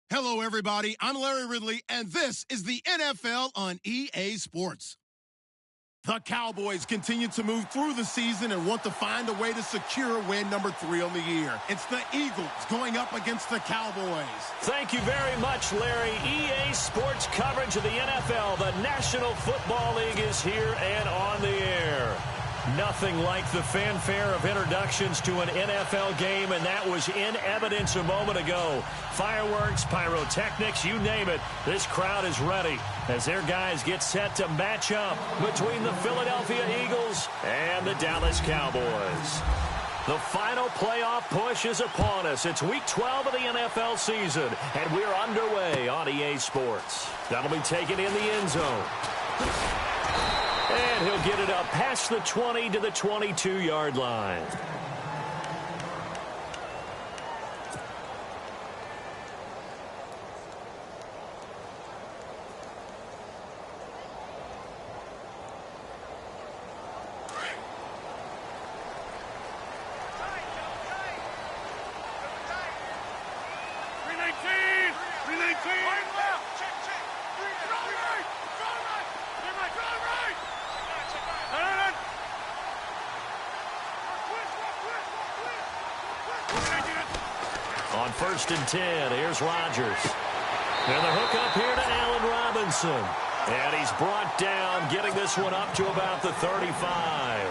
Hello, everybody. I'm Larry Ridley, and this is the NFL on EA Sports. The Cowboys continue to move through the season and want to find a way to secure win number 3 on the year. It's the Eagles going up against the Cowboys. Thank you very much, Larry. EA Sports coverage of the NFL. The National Football League is here and on the air. Nothing like the fanfare of introductions to an NFL game, and that was in evidence a moment ago. Fireworks, pyrotechnics, you name it. This crowd is ready as their guys get set to match up between the Philadelphia Eagles and the Dallas Cowboys. The final playoff push is upon us. It's Week 12 of the NFL season, and we're underway on EA Sports. That'll be taken in the end zone. And he'll get it up past the 20 to the 22-yard line. On 1st and 10, here's Rodgers. And the hook up here to Allen Robinson. And he's brought down, getting this one up to about the 35.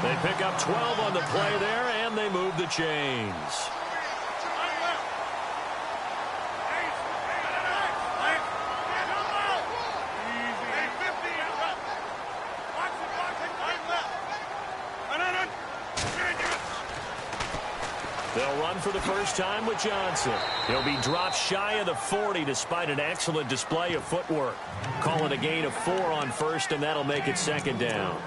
They pick up 12 on the play there, and they move the chains. They'll run for the first time with Johnson. He'll be dropped shy of the 40 despite an excellent display of footwork. Call it a gain of 4 on first, and that'll make it 2nd down.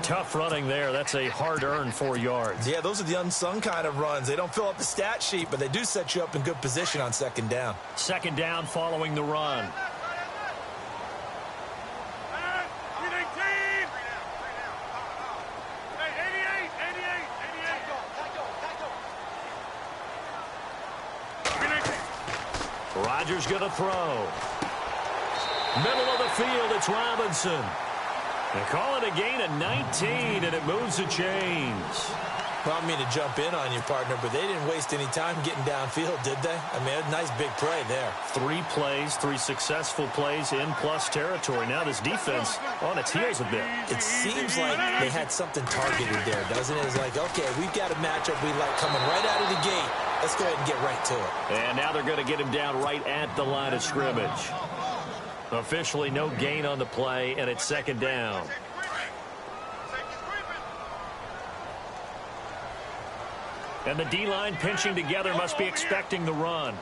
Tough running there. That's a hard-earned 4 yards. Yeah, those are the unsung kind of runs. They don't fill up the stat sheet, but they do set you up in good position on 2nd down. 2nd down following the run. Rodgers going to throw. Middle of the field, it's Robinson. They call it a gain of 19, and it moves the chains. Well, I mean to jump in on you, partner, but they didn't waste any time getting downfield, did they? I mean, a nice big play there. 3 plays, 3 successful plays in plus territory. Now this defense on its heels a bit. It seems like they had something targeted there, doesn't it? It's like, okay, we've got a matchup we like coming right out of the gate. Let's go ahead and get right to it. And now they're going to get him down right at the line of scrimmage. Officially no gain on the play, and it's 2nd down. And the D-line pinching together must be expecting the run.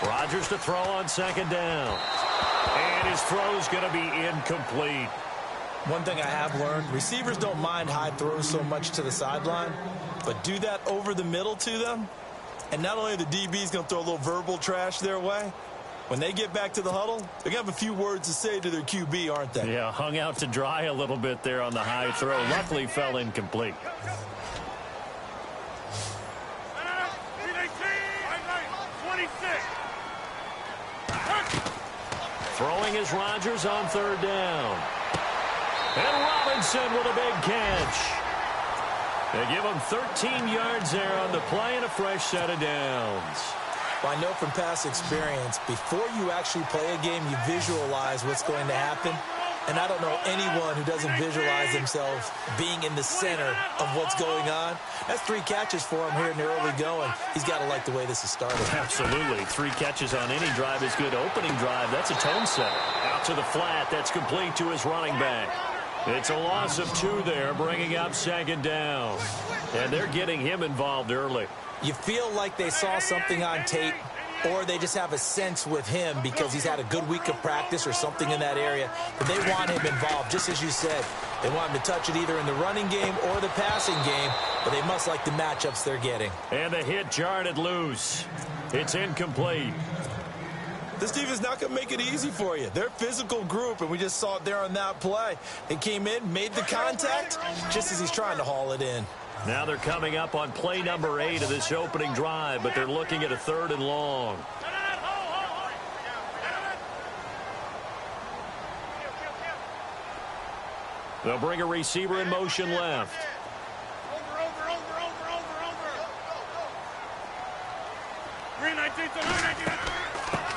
Rodgers to throw on 2nd down. And his throw's going to be incomplete. One thing I have learned, receivers don't mind high throws so much to the sideline, but do that over the middle to them, and not only are the DBs going to throw a little verbal trash their way, when they get back to the huddle, they're going to have a few words to say to their QB, aren't they? Yeah, hung out to dry a little bit there on the high throw. Luckily fell incomplete. Throwing is Rodgers on 3rd down. And Robinson with a big catch. They give him 13 yards there on the play and a fresh set of downs. Well, I know from past experience, before you actually play a game, you visualize what's going to happen. And I don't know anyone who doesn't visualize themselves being in the center of what's going on. That's 3 catches for him here in the early going. He's got to like the way this is started. Absolutely. 3 catches on any drive is good. Opening drive, that's a tone setter. Out to the flat, that's complete to his running back. It's a loss of 2 there, bringing up 2nd down. And they're getting him involved early. You feel like they saw something on tape, or they just have a sense with him because he's had a good week of practice or something in that area, but they want him involved, just as you said. They want him to touch it either in the running game or the passing game, but they must like the matchups they're getting. And the hit jarred it loose. It's incomplete. This defense is not going to make it easy for you. They're a physical group, and we just saw it there on that play. They came in, made the contact, just as he's trying to haul it in. Now they're coming up on play number 8 of this opening drive, but they're looking at a 3rd and long. They'll bring a receiver in motion left.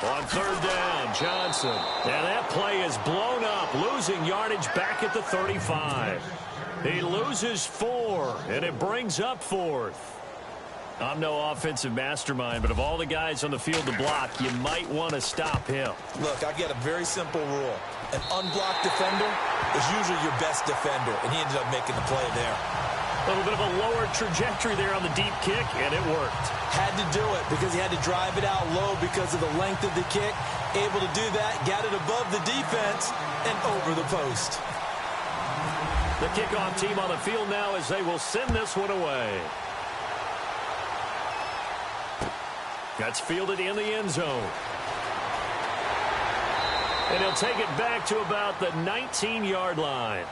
On 3rd down, Johnson. And that play is blown up, losing yardage back at the 35. He loses 4, and it brings up 4th. I'm no offensive mastermind, but of all the guys on the field to block, you might want to stop him. Look, I've got a very simple rule. An unblocked defender is usually your best defender, and he ended up making the play there. A little bit of a lower trajectory there on the deep kick, and it worked. Had to do it because he had to drive it out low because of the length of the kick. Able to do that, got it above the defense, and over the post. The kickoff team on the field now as they will send this one away. That's fielded in the end zone. And he'll take it back to about the 19-yard line.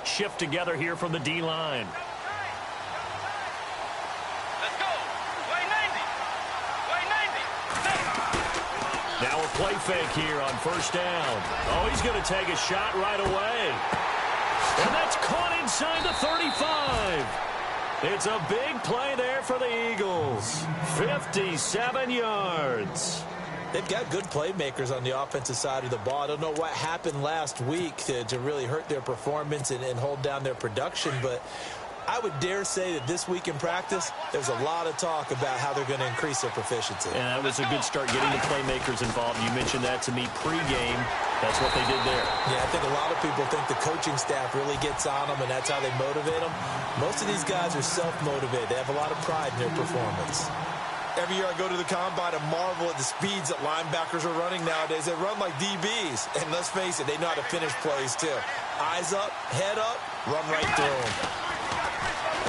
Shift together here from the D-line. Let's go. Way 90. Way 90. Now a play fake here on 1st down. Oh, he's going to take a shot right away. And that's caught inside the 35. It's a big play there for the Eagles. 57 yards. They've got good playmakers on the offensive side of the ball. I don't know what happened last week to really hurt their performance and hold down their production, but I would dare say that this week in practice, there's a lot of talk about how they're going to increase their proficiency. And that was a good start getting the playmakers involved. You mentioned that to me pregame. That's what they did there. Yeah, I think a lot of people think the coaching staff really gets on them, and that's how they motivate them. Most of these guys are self-motivated. They have a lot of pride in their performance. Every year I go to the combine and marvel at the speeds that linebackers are running nowadays. They run like DBs. And let's face it, they know how to finish plays too. Eyes up, head up, run right through them.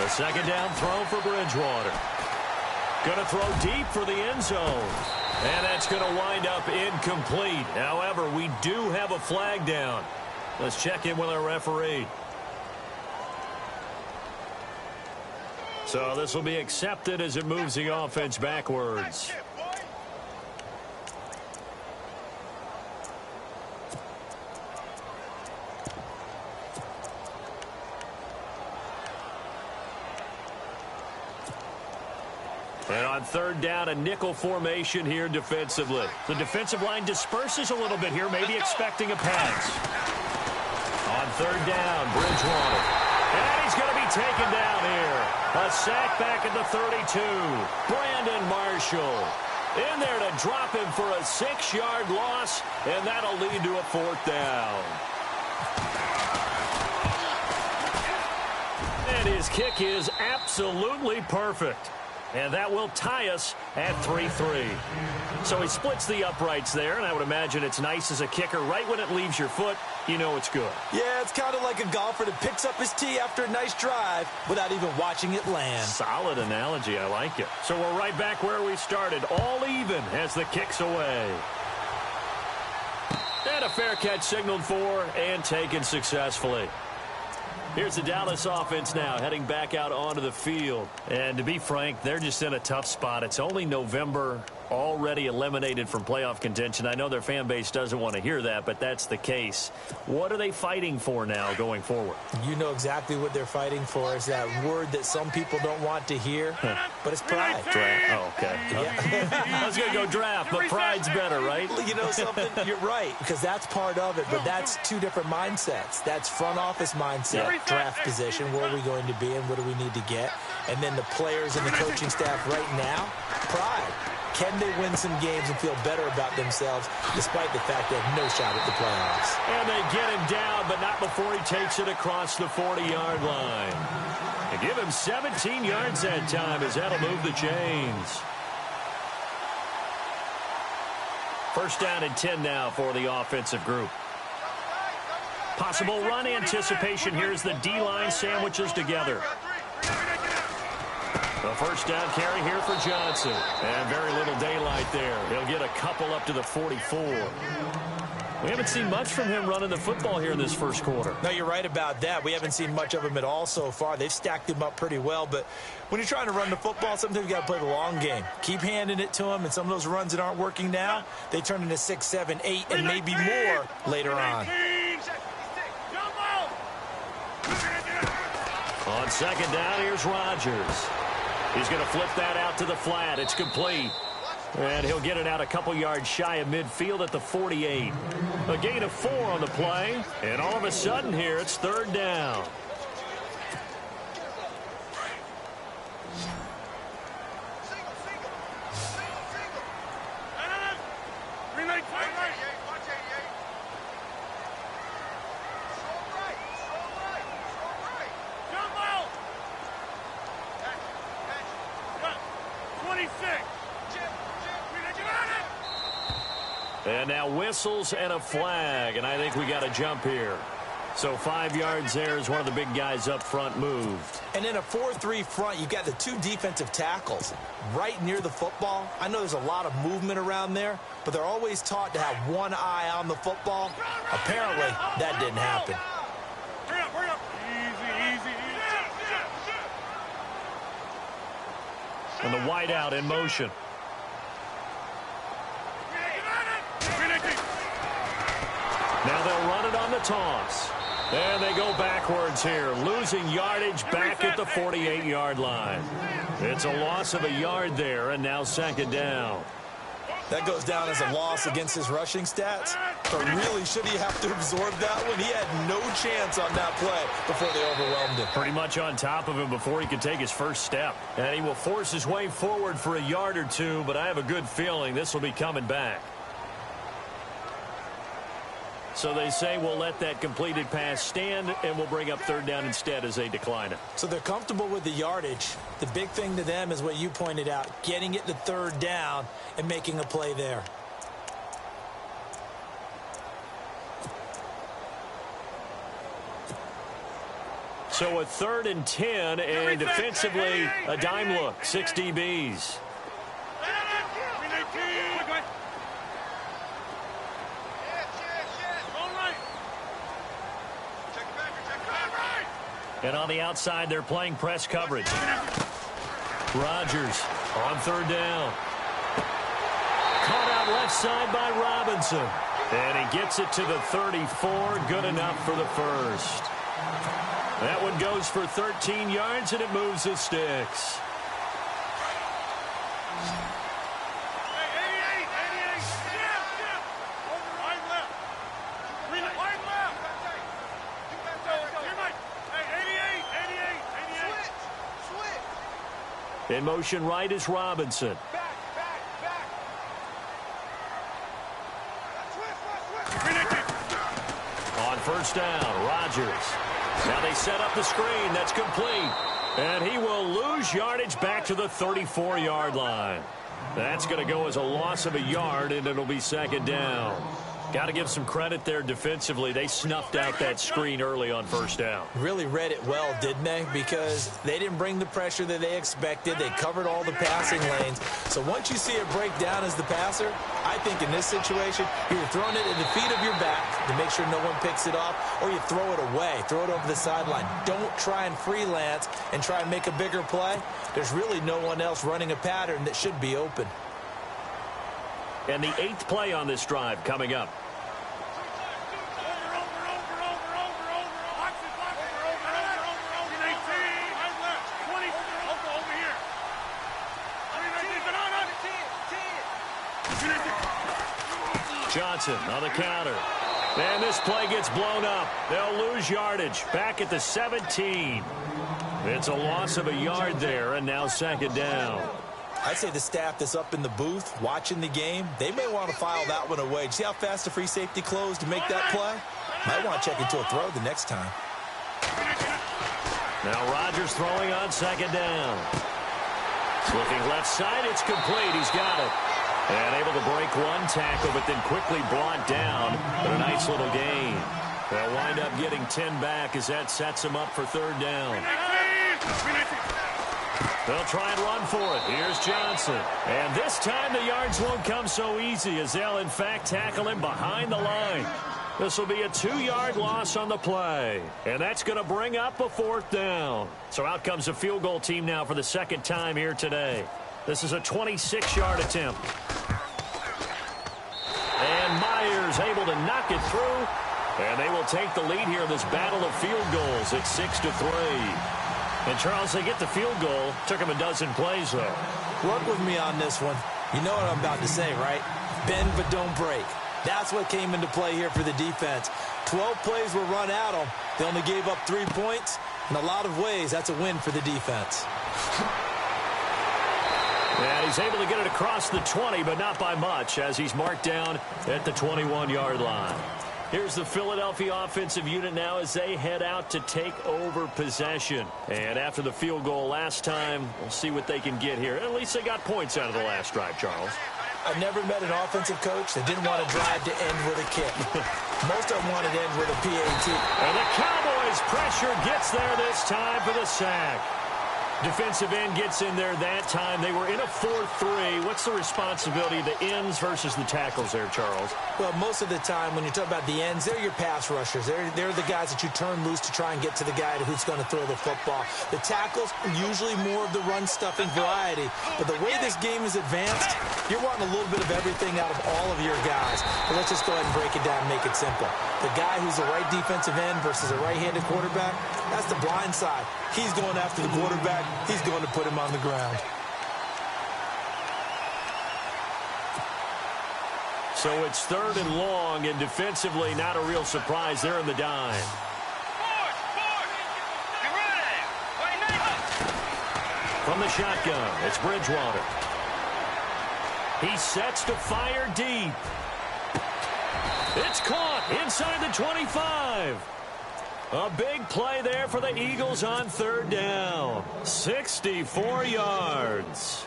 The 2nd down throw for Bridgewater. Going to throw deep for the end zone. And that's going to wind up incomplete. However, we do have a flag down. Let's check in with our referee. So this will be accepted as it moves the offense backwards. And on 3rd down, a nickel formation here defensively. The defensive line disperses a little bit here, maybe expecting a pass. On 3rd down, Bridgewater. And he's going to be taken down here. A sack back at the 32. Brandon Marshall in there to drop him for a 6-yard loss, and that'll lead to a 4th down. And his kick is absolutely perfect. And that will tie us at 3-3. So he splits the uprights there, and I would imagine it's nice as a kicker. Right when it leaves your foot, you know it's good. Yeah, it's kind of like a golfer that picks up his tee after a nice drive without even watching it land. Solid analogy. I like it. So we're right back where we started. All even as the kick's away. And a fair catch signaled for and taken successfully. Here's the Dallas offense now heading back out onto the field. And to be frank, they're just in a tough spot. It's only November, already eliminated from playoff contention. I know their fan base doesn't want to hear that, but that's the case. What are they fighting for now going forward? You know exactly what they're fighting for. Is that word that some people don't want to hear, but it's pride. Draft. Oh, okay. Yeah. I was going to go draft, but pride's better, right? You know something? You're right, because that's part of it, but that's two different mindsets. That's front office mindset, draft position, where are we going to be and what do we need to get? And then the players and the coaching staff right now, pride. Can they win some games and feel better about themselves despite the fact they have no shot at the playoffs? And they get him down, but not before he takes it across the 40-yard line. They give him 17 yards that time as that'll move the chains. First down and 10 now for the offensive group. Possible run anticipation here as the D-line sandwiches together. The first down carry here for Johnson. And very little daylight there. He'll get a couple up to the 44. We haven't seen much from him running the football here in this first quarter. No, you're right about that. We haven't seen much of him at all so far. They've stacked him up pretty well. But when you're trying to run the football, sometimes you got to play the long game. Keep handing it to him, and some of those runs that aren't working now, they turn into 6, 7, 8, and maybe more later on. On second down, here's Rodgers. He's going to flip that out to the flat. It's complete. And he'll get it out a couple yards shy of midfield at the 48. A gain of 4 on the play. And all of a sudden here, it's third down. And now whistles and a flag, and I think we got a jump here. So 5 yards there as one of the big guys up front moved. And in a 4-3 front, you've got the 2 defensive tackles right near the football. I know there's a lot of movement around there, but they're always taught to have one eye on the football. Apparently, that didn't happen. Hurry up. Easy. And the wideout in motion. Now they'll run it on the toss. And they go backwards here, losing yardage back at the 48-yard line. It's a loss of a yard there, and now second down. That goes down as a loss against his rushing stats. But really, should he have to absorb that one? He had no chance on that play before they overwhelmed him. Pretty much on top of him before he could take his first step. And he will force his way forward for a yard or two, but I have a good feeling this will be coming back. So they say we'll let that completed pass stand, and we'll bring up third down instead as they decline it. So they're comfortable with the yardage. The big thing to them is what you pointed out, getting it to third down and making a play there. So a 3rd and 10, and defensively a dime look, 6 DBs. And on the outside, they're playing press coverage. Rodgers on third down. Caught out left side by Robinson. And he gets it to the 34. Good enough for the first. That one goes for 13 yards, and it moves the sticks. In motion right is Robinson. On first down, Rodgers. Now they set up the screen. That's complete. And he will lose yardage back to the 34-yard line. That's going to go as a loss of a yard, and it'll be second down. Got to give some credit there defensively. They snuffed out that screen early on first down. Really read it well, didn't they? Because they didn't bring the pressure that they expected. They covered all the passing lanes. So once you see it break down as the passer, I think in this situation, you're throwing it at the feet of your back to make sure no one picks it off, or you throw it away, throw it over the sideline. Don't try and freelance and try and make a bigger play. There's really no one else running a pattern that should be open. And the 8th play on this drive coming up. Johnson on the counter. And this play gets blown up. They'll lose yardage back at the 17. It's a loss of a yard there, and now second down. I'd say the staff that's up in the booth watching the game, they may want to file that one away. See how fast the free safety closed to make that play? Might want to check into a throw the next time. Now Rodgers throwing on second down. Looking left side, it's complete. He's got it. And able to break one tackle, but then quickly brought down. But a nice little gain. They'll wind up getting 10 back as that sets them up for third down. They'll try and run for it. Here's Johnson. And this time the yards won't come so easy as they'll, in fact, tackle him behind the line. This will be a 2-yard loss on the play. And that's going to bring up a fourth down. So out comes the field goal team now for the second time here today. This is a 26-yard attempt. And Myers able to knock it through. And they will take the lead here in this battle of field goals at 6-3. And, Charles, they get the field goal. Took them a dozen plays, though. Work with me on this one. You know what I'm about to say, right? Bend but don't break. That's what came into play here for the defense. 12 plays were run at them. They only gave up 3 points. In a lot of ways, that's a win for the defense. And he's able to get it across the 20, but not by much, as he's marked down at the 21-yard line. Here's the Philadelphia offensive unit now as they head out to take over possession. And after the field goal last time, we'll see what they can get here. At least they got points out of the last drive, Charles. I've never met an offensive coach that didn't want to drive to end with a kick. Most of them wanted to end with a PAT. And the Cowboys' pressure gets there this time for the sack. Defensive end gets in there that time. They were in a 4-3. What's the responsibility of the ends versus the tackles there, Charles? Well, most of the time when you talk about the ends, they're your pass rushers. They're the guys that you turn loose to try and get to the guy who's going to throw the football. The tackles are usually more of the run-stuffing variety. But the way this game is advanced, you're wanting a little bit of everything out of all of your guys. But let's just go ahead and break it down and make it simple. The guy who's the right defensive end versus a right-handed quarterback, that's the blind side. He's going after the quarterback. He's going to put him on the ground. So it's third and long, and defensively not a real surprise. They're in the dime. From the shotgun, it's Bridgewater. He sets to fire deep. It's caught inside the 25. A big play there for the Eagles on third down. 64 yards.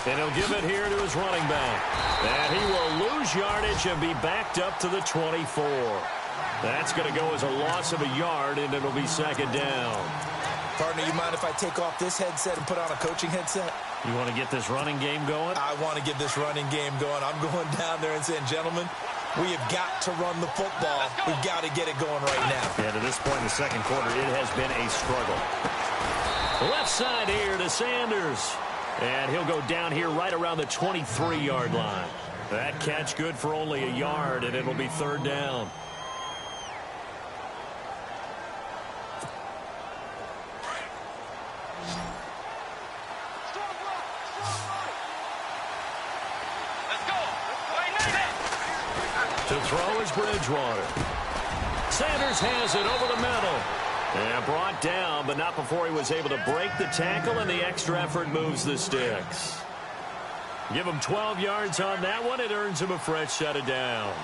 And he'll give it here to his running back. And he will lose yardage and be backed up to the 24. That's going to go as a loss of a yard, and it'll be second down. Partner, you mind if I take off this headset and put on a coaching headset? You want to get this running game going? I want to get this running game going. I'm going down there and saying, gentlemen, we have got to run the football. We've got to get it going right now. Yeah, to this point in the second quarter, it has been a struggle. Left side here to Sanders. And he'll go down here right around the 23-yard line. That catch good for only a yard, and it'll be third down. To throw is Bridgewater. Sanders has it over the middle. And brought down, but not before he was able to break the tackle, and the extra effort moves the sticks. Give him 12 yards on that one. It earns him a fresh set of downs.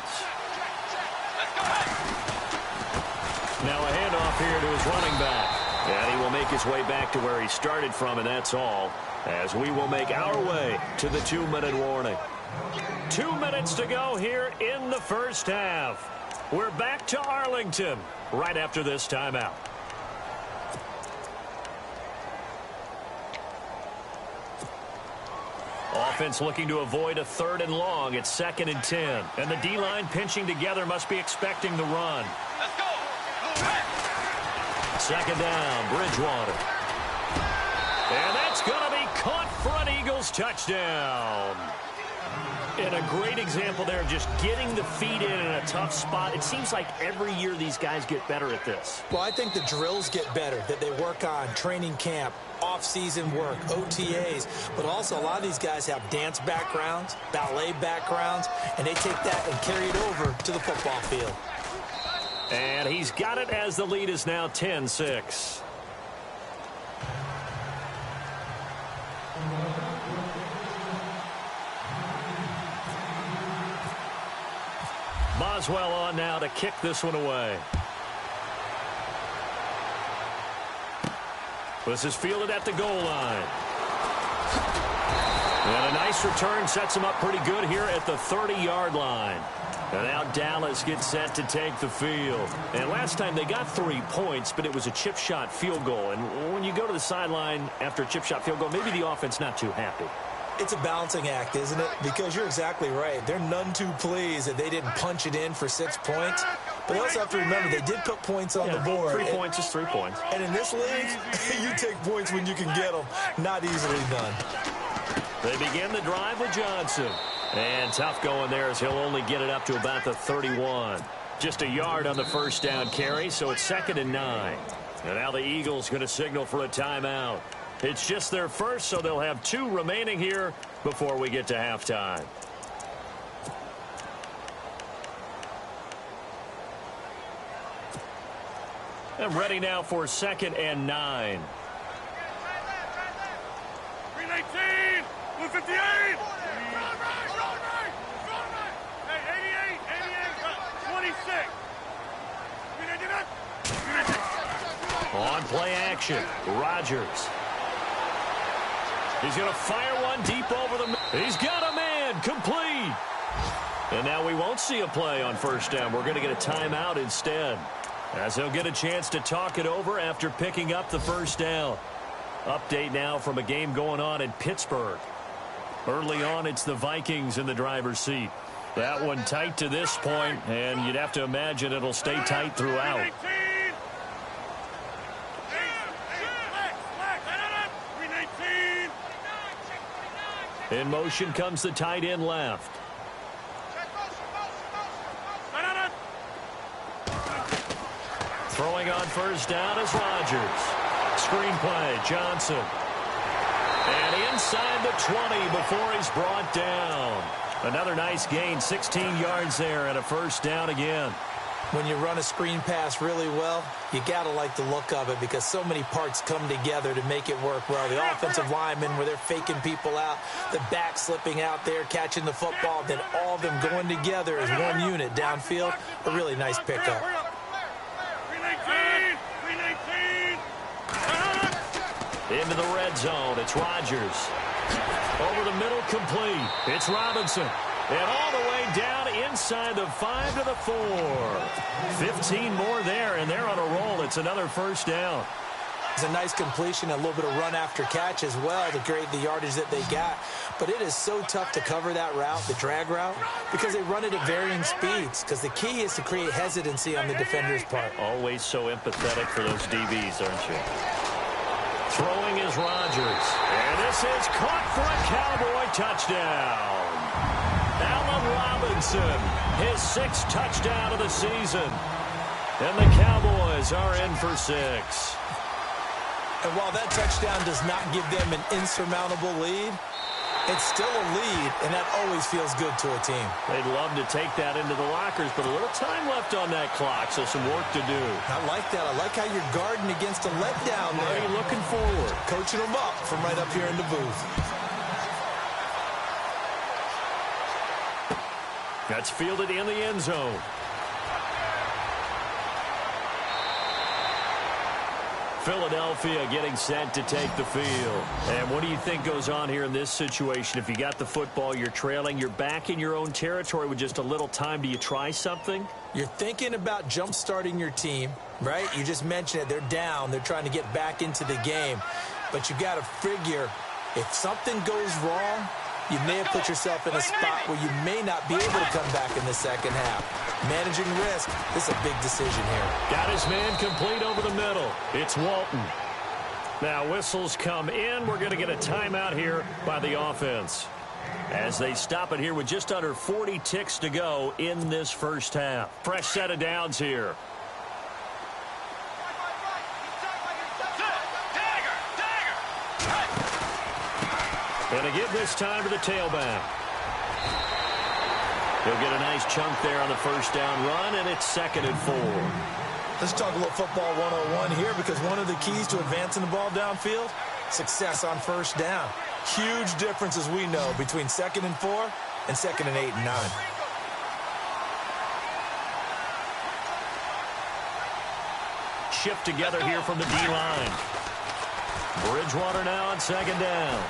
Now a handoff here to his running back. And he will make his way back to where he started from, and that's all. As we will make our way to the 2-minute warning. 2 minutes to go here in the first half. We're back to Arlington right after this timeout. Offense looking to avoid a third and long. It's 2nd and 10. And the D-line pinching together must be expecting the run. Let's go. Second down, Bridgewater. And that's going to be caught for an Eagles touchdown. And a great example there of just getting the feet in a tough spot. It seems like every year these guys get better at this. Well, I think the drills get better that they work on, training camp, off-season work, OTAs. But also a lot of these guys have dance backgrounds, ballet backgrounds, and they take that and carry it over to the football field. And he's got it as the lead is now 10-6. Boswell on now to kick this one away. This is fielded at the goal line. And a nice return sets him up pretty good here at the 30-yard line. And now Dallas gets set to take the field. And last time they got 3 points, but it was a chip shot field goal. And when you go to the sideline after a chip shot field goal, maybe the offense not too happy. It's a balancing act, isn't it? Because you're exactly right. They're none too pleased that they didn't punch it in for 6 points. But they also have to remember they did put points on the board. 3 points is 3 points. And in this league, you take points when you can get them. Not easily done. They begin the drive with Johnson. And tough going there as he'll only get it up to about the 31. Just a yard on the first down carry, so it's 2nd and 9. And now the Eagles going to signal for a timeout. It's just their first, so they'll have 2 remaining here before we get to halftime. And ready now for 2nd and 9. 319, 158. Hey, 88, 26. On play action, Rodgers. He's going to fire one deep over the middle. He's got a man, complete. And now we won't see a play on first down. We're going to get a timeout instead, as he'll get a chance to talk it over after picking up the first down. Update now from a game going on in Pittsburgh. Early on, it's the Vikings in the driver's seat. That one tight to this point, and you'd have to imagine it'll stay tight throughout. In motion comes the tight end left. Throwing on first down is Rodgers. Screen play, Johnson. And inside the 20 before he's brought down. Another nice gain, 16 yards there and a first down again. When you run a screen pass really well, you got to like the look of it because so many parts come together to make it work well. The offensive linemen, where they're faking people out, the back slipping out there, catching the football, then all of them going together as one unit downfield. A really nice pickup. Into the red zone, it's Rodgers. Over the middle, complete. It's Robinson. And all the way down inside the 5 to the 4. 15 more there, and they're on a roll. It's another first down. It's a nice completion, a little bit of run after catch as well to create the yardage that they got. But it is so tough to cover that route, the drag route, because they run it at varying speeds. Because the key is to create hesitancy on the defender's part. Always so empathetic for those DBs, aren't you? Throwing is Rodgers. And this is caught for a Cowboy touchdown. Allen Robinson, his 6th touchdown of the season. And the Cowboys are in for 6. And while that touchdown does not give them an insurmountable lead, it's still a lead, and that always feels good to a team. They'd love to take that into the lockers, but a little time left on that clock, so some work to do. I like that. I like how you're guarding against a letdown there. Are you looking forward? Coaching them up from right up here in the booth. That's fielded in the end zone. Philadelphia getting set to take the field. And what do you think goes on here in this situation? If you got the football, you're trailing, you're back in your own territory with just a little time. Do you try something? You're thinking about jump-starting your team, right? You just mentioned it. They're down. They're trying to get back into the game. But you got to figure if something goes wrong, you may have put yourself in a spot where you may not be able to come back in the second half. Managing risk, this is a big decision here. Got his man complete over the middle. It's Walton. Now whistles come in. We're going to get a timeout here by the offense, as they stop it here with just under 40 ticks to go in this first half. Fresh set of downs here. And to give this time to the tailback. He'll get a nice chunk there on the first down run, and it's 2nd and 4. Let's talk a little football 101 here, because one of the keys to advancing the ball downfield, success on first down. Huge difference, as we know, between 2nd and 4 and 2nd and 8 and 9. Shift together here from the D-line. Bridgewater now on second down.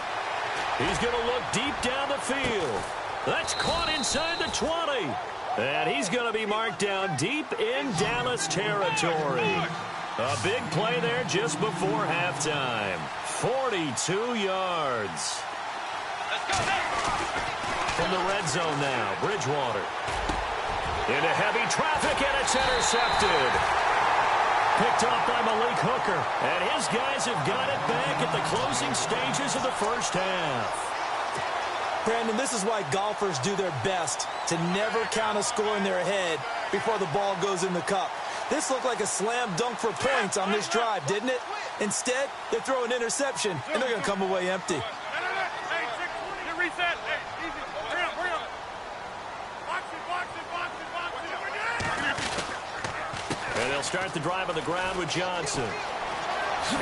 He's going to look deep down the field. That's caught inside the 20. And he's going to be marked down deep in Dallas territory. A big play there just before halftime. 42 yards. From the red zone now, Bridgewater. Into heavy traffic, and it's intercepted. Picked off by Malik Hooker. And his guys have got it back at the closing stages of the first half. Brandon, this is why golfers do their best to never count a score in their head before the ball goes in the cup. This looked like a slam dunk for points on this drive, didn't it? Instead, they throw an interception, and they're going to come away empty. Hey, reset. Hey, easy. Hurry up. Box it. And they'll start the drive on the ground with Johnson.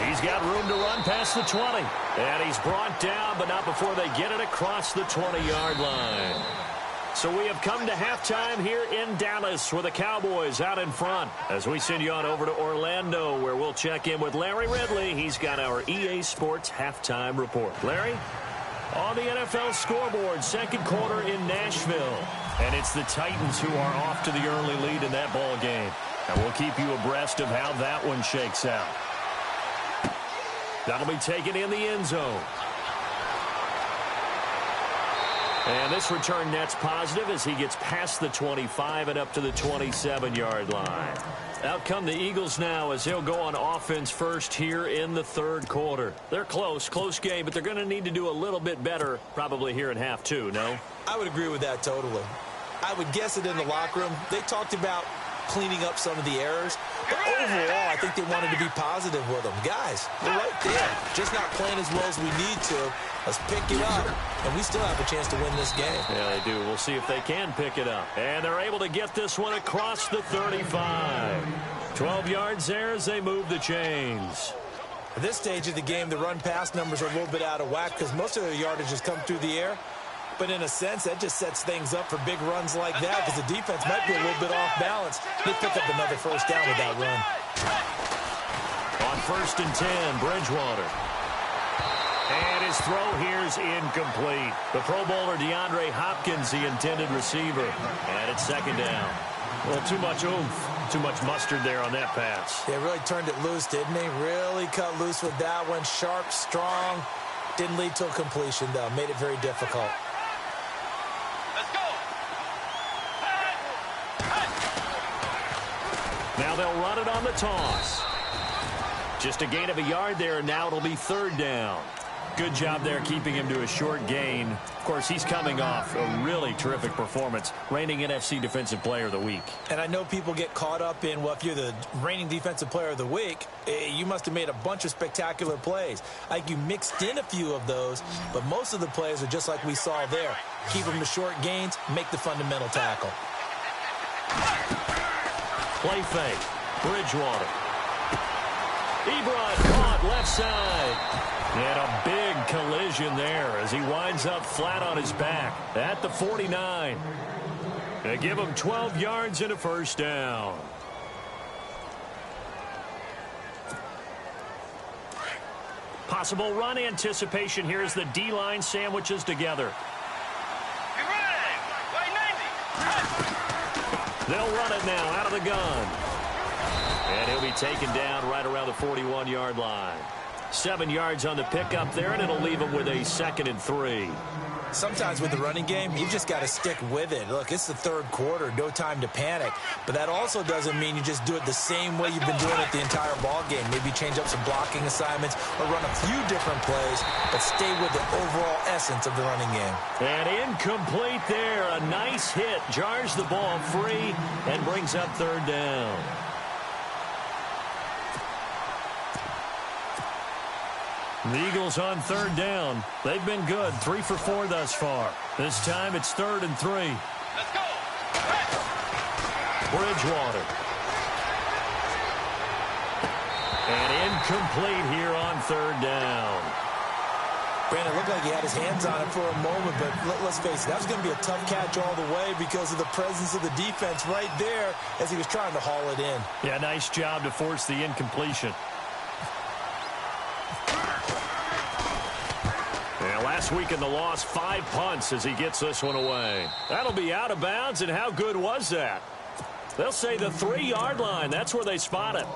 He's got room to run past the 20. And he's brought down, but not before they get it across the 20-yard line. So we have come to halftime here in Dallas with the Cowboys out in front. As we send you on over to Orlando, where we'll check in with Larry Ridley. He's got our EA Sports halftime report. Larry? On the NFL scoreboard, second quarter in Nashville. And it's the Titans who are off to the early lead in that ball game. And we'll keep you abreast of how that one shakes out. That'll be taken in the end zone. And this return net's positive as he gets past the 25 and up to the 27-yard line. Out come the Eagles now as they'll go on offense first here in the third quarter. They're close game, but they're going to need to do a little bit better probably here in half two, no? I would agree with that totally. I would guess it in the locker room. They talked about cleaning up some of the errors, but overall, I think they wanted to be positive with them. Guys, we're right there. Just not playing as well as we need to. Let's pick it up, and we still have a chance to win this game. Yeah, they do. We'll see if they can pick it up. And they're able to get this one across the 35. 12 yards there as they move the chains. At this stage of the game, the run-pass numbers are a little bit out of whack because most of their yardage has come through the air. But in a sense, that just sets things up for big runs like that because the defense might be a little bit off balance. They pick up another first down with that run. On 1st and 10, Bridgewater. And his throw here is incomplete. The Pro Bowler DeAndre Hopkins, the intended receiver. And it's second down. Well, too much oomph, too much mustard there on that pass. They really turned it loose, didn't they? Really cut loose with that one. Sharp, strong. Didn't lead to a completion, though. Made it very difficult. Now they'll run it on the toss. Just a gain of a yard there, and now it'll be third down. Good job there keeping him to a short gain. Of course, he's coming off a really terrific performance, reigning NFC Defensive Player of the Week. And I know people get caught up in, well, if you're the reigning Defensive Player of the Week, you must have made a bunch of spectacular plays. Like you mixed in a few of those, but most of the plays are just like we saw there. Keep them to short gains, make the fundamental tackle. Play fake. Bridgewater. Ebron caught left side. And a big collision there as he winds up flat on his back at the 49. They give him 12 yards and a first down. Possible run anticipation here as the D-line sandwiches together. They'll run it now out of the gun. And he'll be taken down right around the 41-yard line. 7 yards on the pickup there, and it'll leave him with a 2nd and 3. Sometimes with the running game, you've just got to stick with it. Look, it's the third quarter, no time to panic. But that also doesn't mean you just do it the same way you've been doing it the entire ball game. Maybe change up some blocking assignments or run a few different plays, but stay with the overall essence of the running game. And incomplete there. A nice hit. Jars the ball free and brings up third down. The Eagles on third down. They've been good. 3 for 4 thus far. This time it's 3rd and 3. Let's go. Bridgewater. And incomplete here on 3rd down. Brandon, looked like he had his hands on it for a moment, but let's face it, that was going to be a tough catch all the way because of the presence of the defense right there as he was trying to haul it in. Yeah, nice job to force the incompletion. Last week in the loss, 5 punts as he gets this one away. That'll be out of bounds, and how good was that? They'll say the 3-yard line. That's where they spot it.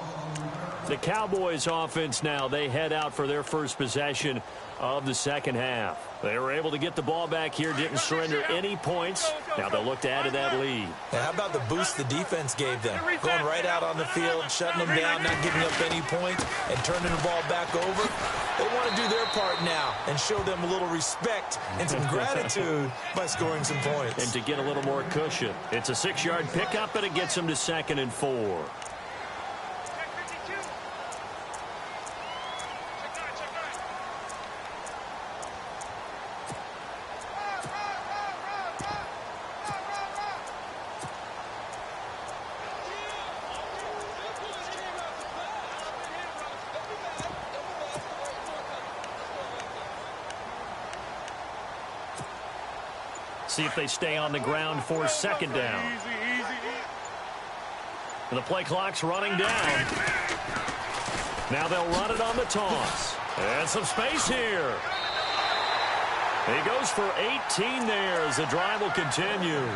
The Cowboys offense now, they head out for their first possession of the second half. They were able to get the ball back here, didn't surrender any points. Now they'll look to add to that lead. Now, how about the boost the defense gave them? Going right out on the field, shutting them down, not giving up any points, and turning the ball back over. They want to do their part now and show them a little respect and some gratitude by scoring some points. And to get a little more cushion. It's a 6-yard pickup, and it gets them to 2nd and 4. See if they stay on the ground for 2nd down. And the play clock's running down. Now they'll run it on the toss. And some space here. He goes for 18 there as the drive will continue.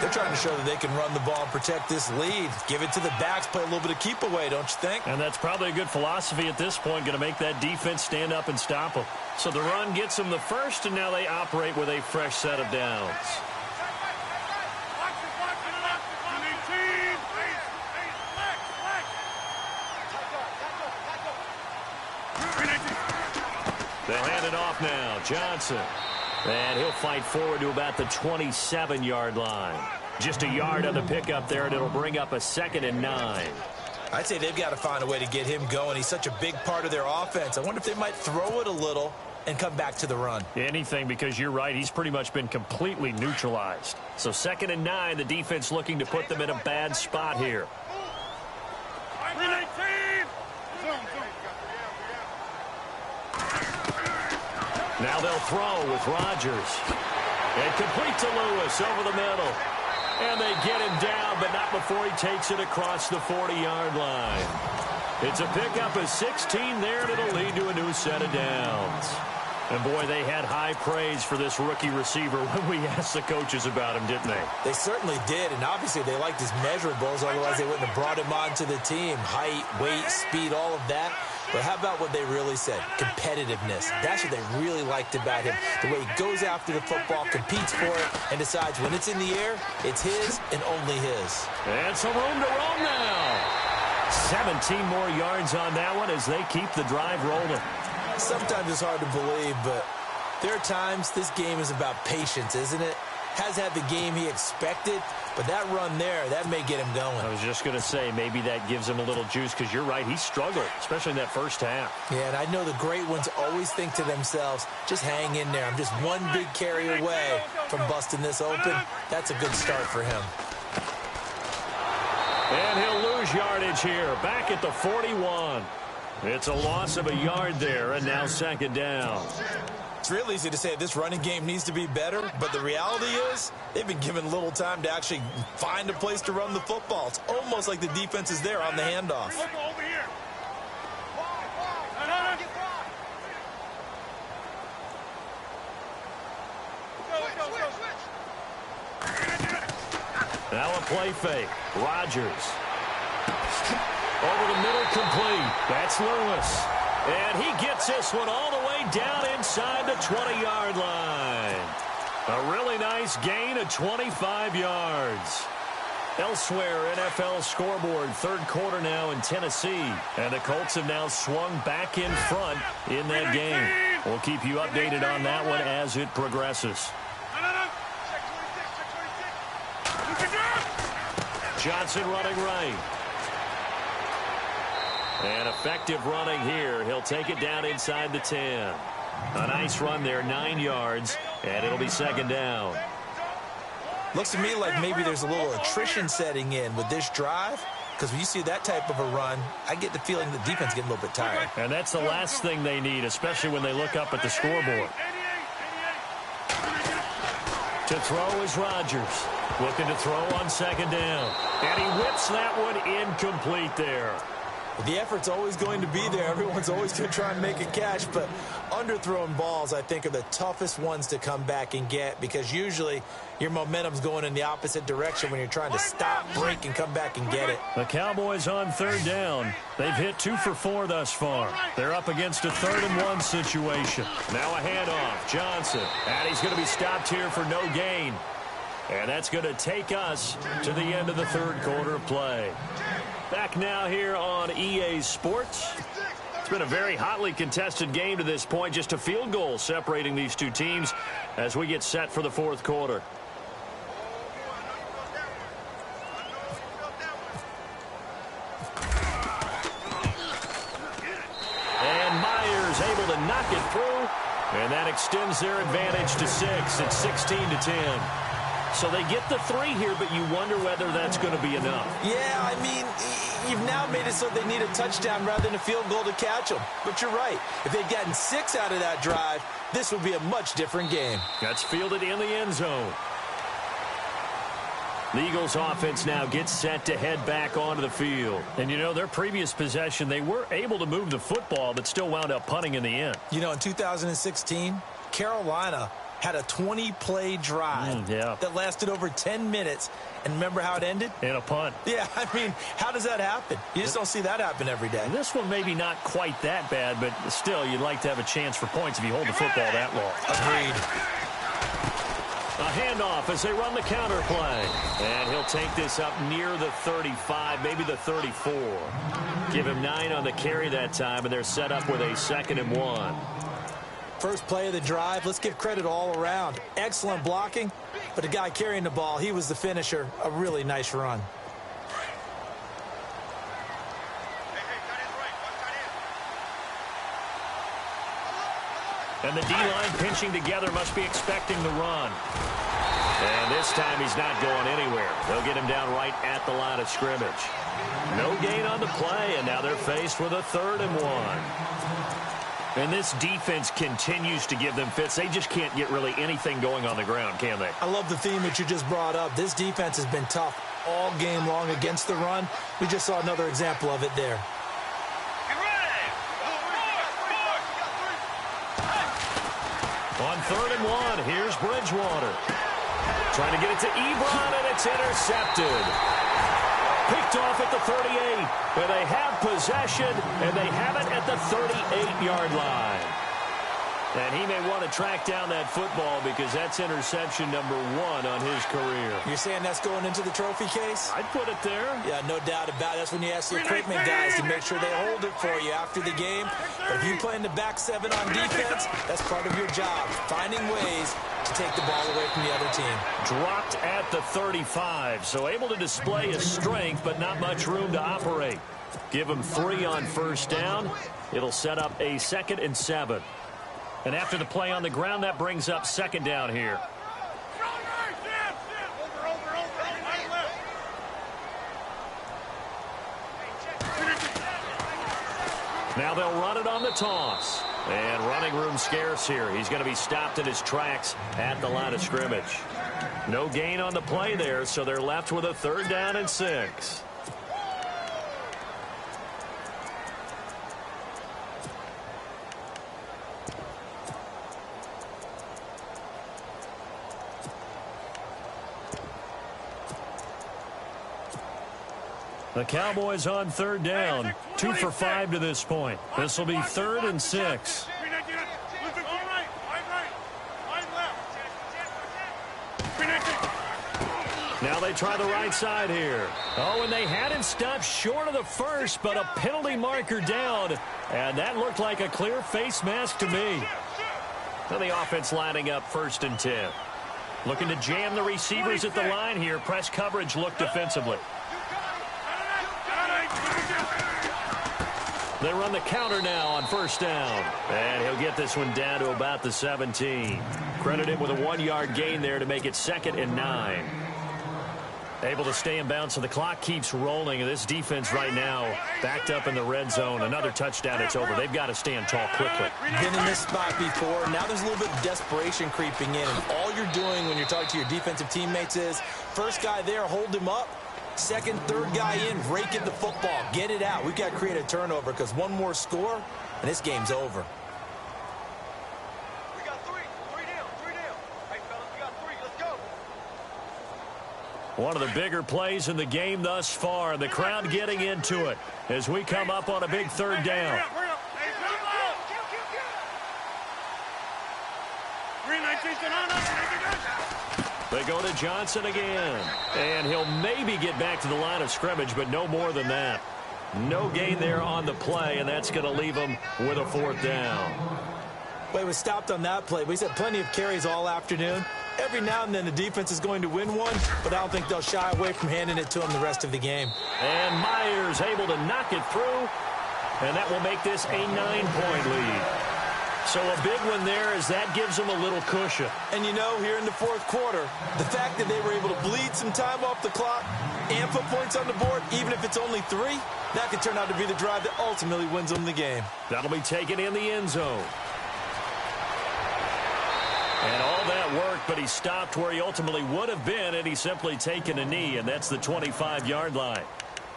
They're trying to show that they can run the ball and protect this lead. Give it to the backs, play a little bit of keep away, don't you think? And that's probably a good philosophy at this point, going to make that defense stand up and stop them. So the run gets them the first, and now they operate with a fresh set of downs. They'll hand it off now. Johnson. And he'll fight forward to about the 27-yard line. Just a yard on the pickup there, and it'll bring up a 2nd and 9. I'd say they've got to find a way to get him going. He's such a big part of their offense. I wonder if they might throw it a little and come back to the run. Anything, because you're right. He's pretty much been completely neutralized. So 2nd and 9, the defense looking to put them in a bad spot here. Now they'll throw with Rodgers. And complete to Lewis over the middle. And they get him down, but not before he takes it across the 40-yard line. It's a pickup of 16 there, and it'll lead to a new set of downs. And, boy, they had high praise for this rookie receiver when we asked the coaches about him, didn't they? They certainly did, and obviously they liked his measurables. Otherwise, they wouldn't have brought him onto the team. Height, weight, speed, all of that. But how about what they really said? Competitiveness. That's what they really liked about him. The way he goes after the football, competes for it, and decides when it's in the air, it's his and only his. And some room to roam now. 17 more yards on that one as they keep the drive rolling. Sometimes it's hard to believe, but there are times this game is about patience, isn't it? Has had the game he expected, but that run there, that may get him going. I was just going to say, maybe that gives him a little juice, because you're right, he struggled, especially in that first half. Yeah, and I know the great ones always think to themselves, just hang in there. I'm just one big carry away from busting this open. That's a good start for him. And he'll lose yardage here, back at the 41. It's a loss of a yard there, and now 2nd down. It's real easy to say this running game needs to be better, but the reality is they've been given little time to actually find a place to run the football. It's almost like the defense is there on the handoff. Now a play fake. Rodgers. Over the middle, complete. That's Lewis. And he gets this one all the way down inside the 20-yard line. A really nice gain of 25 yards. Elsewhere, NFL scoreboard, 3rd quarter now in Tennessee. And the Colts have now swung back in front in that game. We'll keep you updated on that one as it progresses. Johnson running right. And effective running here. He'll take it down inside the 10. A nice run there, 9 yards, and it'll be 2nd down. Looks to me like maybe there's a little attrition setting in with this drive, because when you see that type of a run, I get the feeling the defense getting a little bit tired. And that's the last thing they need, especially when they look up at the scoreboard. To throw is Rodgers. Looking to throw on 2nd down. And he whips that one incomplete there. The effort's always going to be there. Everyone's always going to try and make a catch, but Underthrown balls, I think, are the toughest ones to come back and get because usually your momentum's going in the opposite direction when you're trying to stop, break, and come back and get it. The Cowboys on third down. They've hit 2 for 4 thus far. They're up against a 3rd-and-1 situation. Now a handoff. Johnson. And he's going to be stopped here for no gain. And that's going to take us to the end of the 3rd quarter of play. Back now here on EA Sports. It's been a very hotly contested game to this point. Just a field goal separating these two teams as we get set for the 4th quarter. And Myers able to knock it through. And that extends their advantage to 6. It's 16-10. So they get the 3 here, but you wonder whether that's going to be enough. Yeah, I mean, you've now made it so they need a touchdown rather than a field goal to catch them. But you're right. If they'd gotten 6 out of that drive, this would be a much different game. That's fielded in the end zone. The Eagles offense now gets set to head back onto the field. And, you know, their previous possession, they were able to move the football, but still wound up punting in the end. You know, in 2016, Carolina had a 20-play drive that lasted over 10 minutes. And remember how it ended? In a punt. Yeah, I mean, how does that happen? You just don't see that happen every day. And this one maybe not quite that bad, but still, you'd like to have a chance for points if you hold the football that long. Agreed. A handoff as they run the counter play. And he'll take this up near the 35, maybe the 34. Give him 9 on the carry that time, and they're set up with a 2nd and 1. First play of the drive, let's give credit all around. Excellent blocking, but the guy carrying the ball, he was the finisher. A really nice run. And the D-line pinching together must be expecting the run. And this time he's not going anywhere. They'll get him down right at the line of scrimmage. No gain on the play, and now they're faced with a 3rd and 1. And this defense continues to give them fits. They just can't get really anything going on the ground, can they? I love the theme that you just brought up. This defense has been tough all game long against the run. We just saw another example of it there. On 3rd and 1, here's Bridgewater. Trying to get it to Ebron, and it's intercepted. Picked off at the 38, but they have possession, and they have it at the 38-yard line. And he may want to track down that football because that's interception number 1 on his career. You're saying that's going into the trophy case? I'd put it there. Yeah, no doubt about it. That's when you ask the equipment guys to make sure they hold it for you after the game. But if you play in the back 7 on defense, that's part of your job, finding ways to take the ball away from the other team. Dropped at the 35, so able to display his strength, but not much room to operate. Give him 3 on 1st down. It'll set up a 2nd and 7. And after the play on the ground, that brings up 2nd down here. Now they'll run it on the toss. And running room scarce here. He's going to be stopped in his tracks at the line of scrimmage. No gain on the play there, so they're left with a 3rd down and 6. The Cowboys on 3rd down. 2 for 5 to this point. This will be 3rd and 6. Now they try the right side here. Oh, and they had him stopped short of the 1st, but a penalty marker down. And that looked like a clear face mask to me. Now the offense lining up 1st and 10. Looking to jam the receivers at the line here. Press coverage look defensively. They run the counter now on 1st down. And he'll get this one down to about the 17. Credit him with a 1-yard gain there to make it 2nd and 9. Able to stay in bounds, so the clock keeps rolling. And this defense right now backed up in the red zone. Another touchdown, it's over. They've got to stand tall quickly. Been in this spot before. Now there's a little bit of desperation creeping in. And all you're doing when you're talking to your defensive teammates is, first guy there, hold him up. 2nd, 3rd guy in, rake at the football. Get it out. We've got to create a turnover because one more score, and this game's over. One of the bigger plays in the game thus far. The crowd getting into it as we come up on a big third down. They go to Johnson again. And he'll maybe get back to the line of scrimmage, but no more than that. No gain there on the play, and that's going to leave him with a fourth down. Well, he was stopped on that play, but he's had plenty of carries all afternoon. Every now and then the defense is going to win one, but I don't think they'll shy away from handing it to him the rest of the game. And Myers able to knock it through, and that will make this a 9-point lead. So a big one there as that gives them a little cushion. And you know, here in the fourth quarter, the fact that they were able to bleed some time off the clock and put points on the board, even if it's only 3, that could turn out to be the drive that ultimately wins them the game. That'll be taken in the end zone. And all that worked, but he stopped where he ultimately would have been, and he's simply taken a knee, and that's the 25-yard line.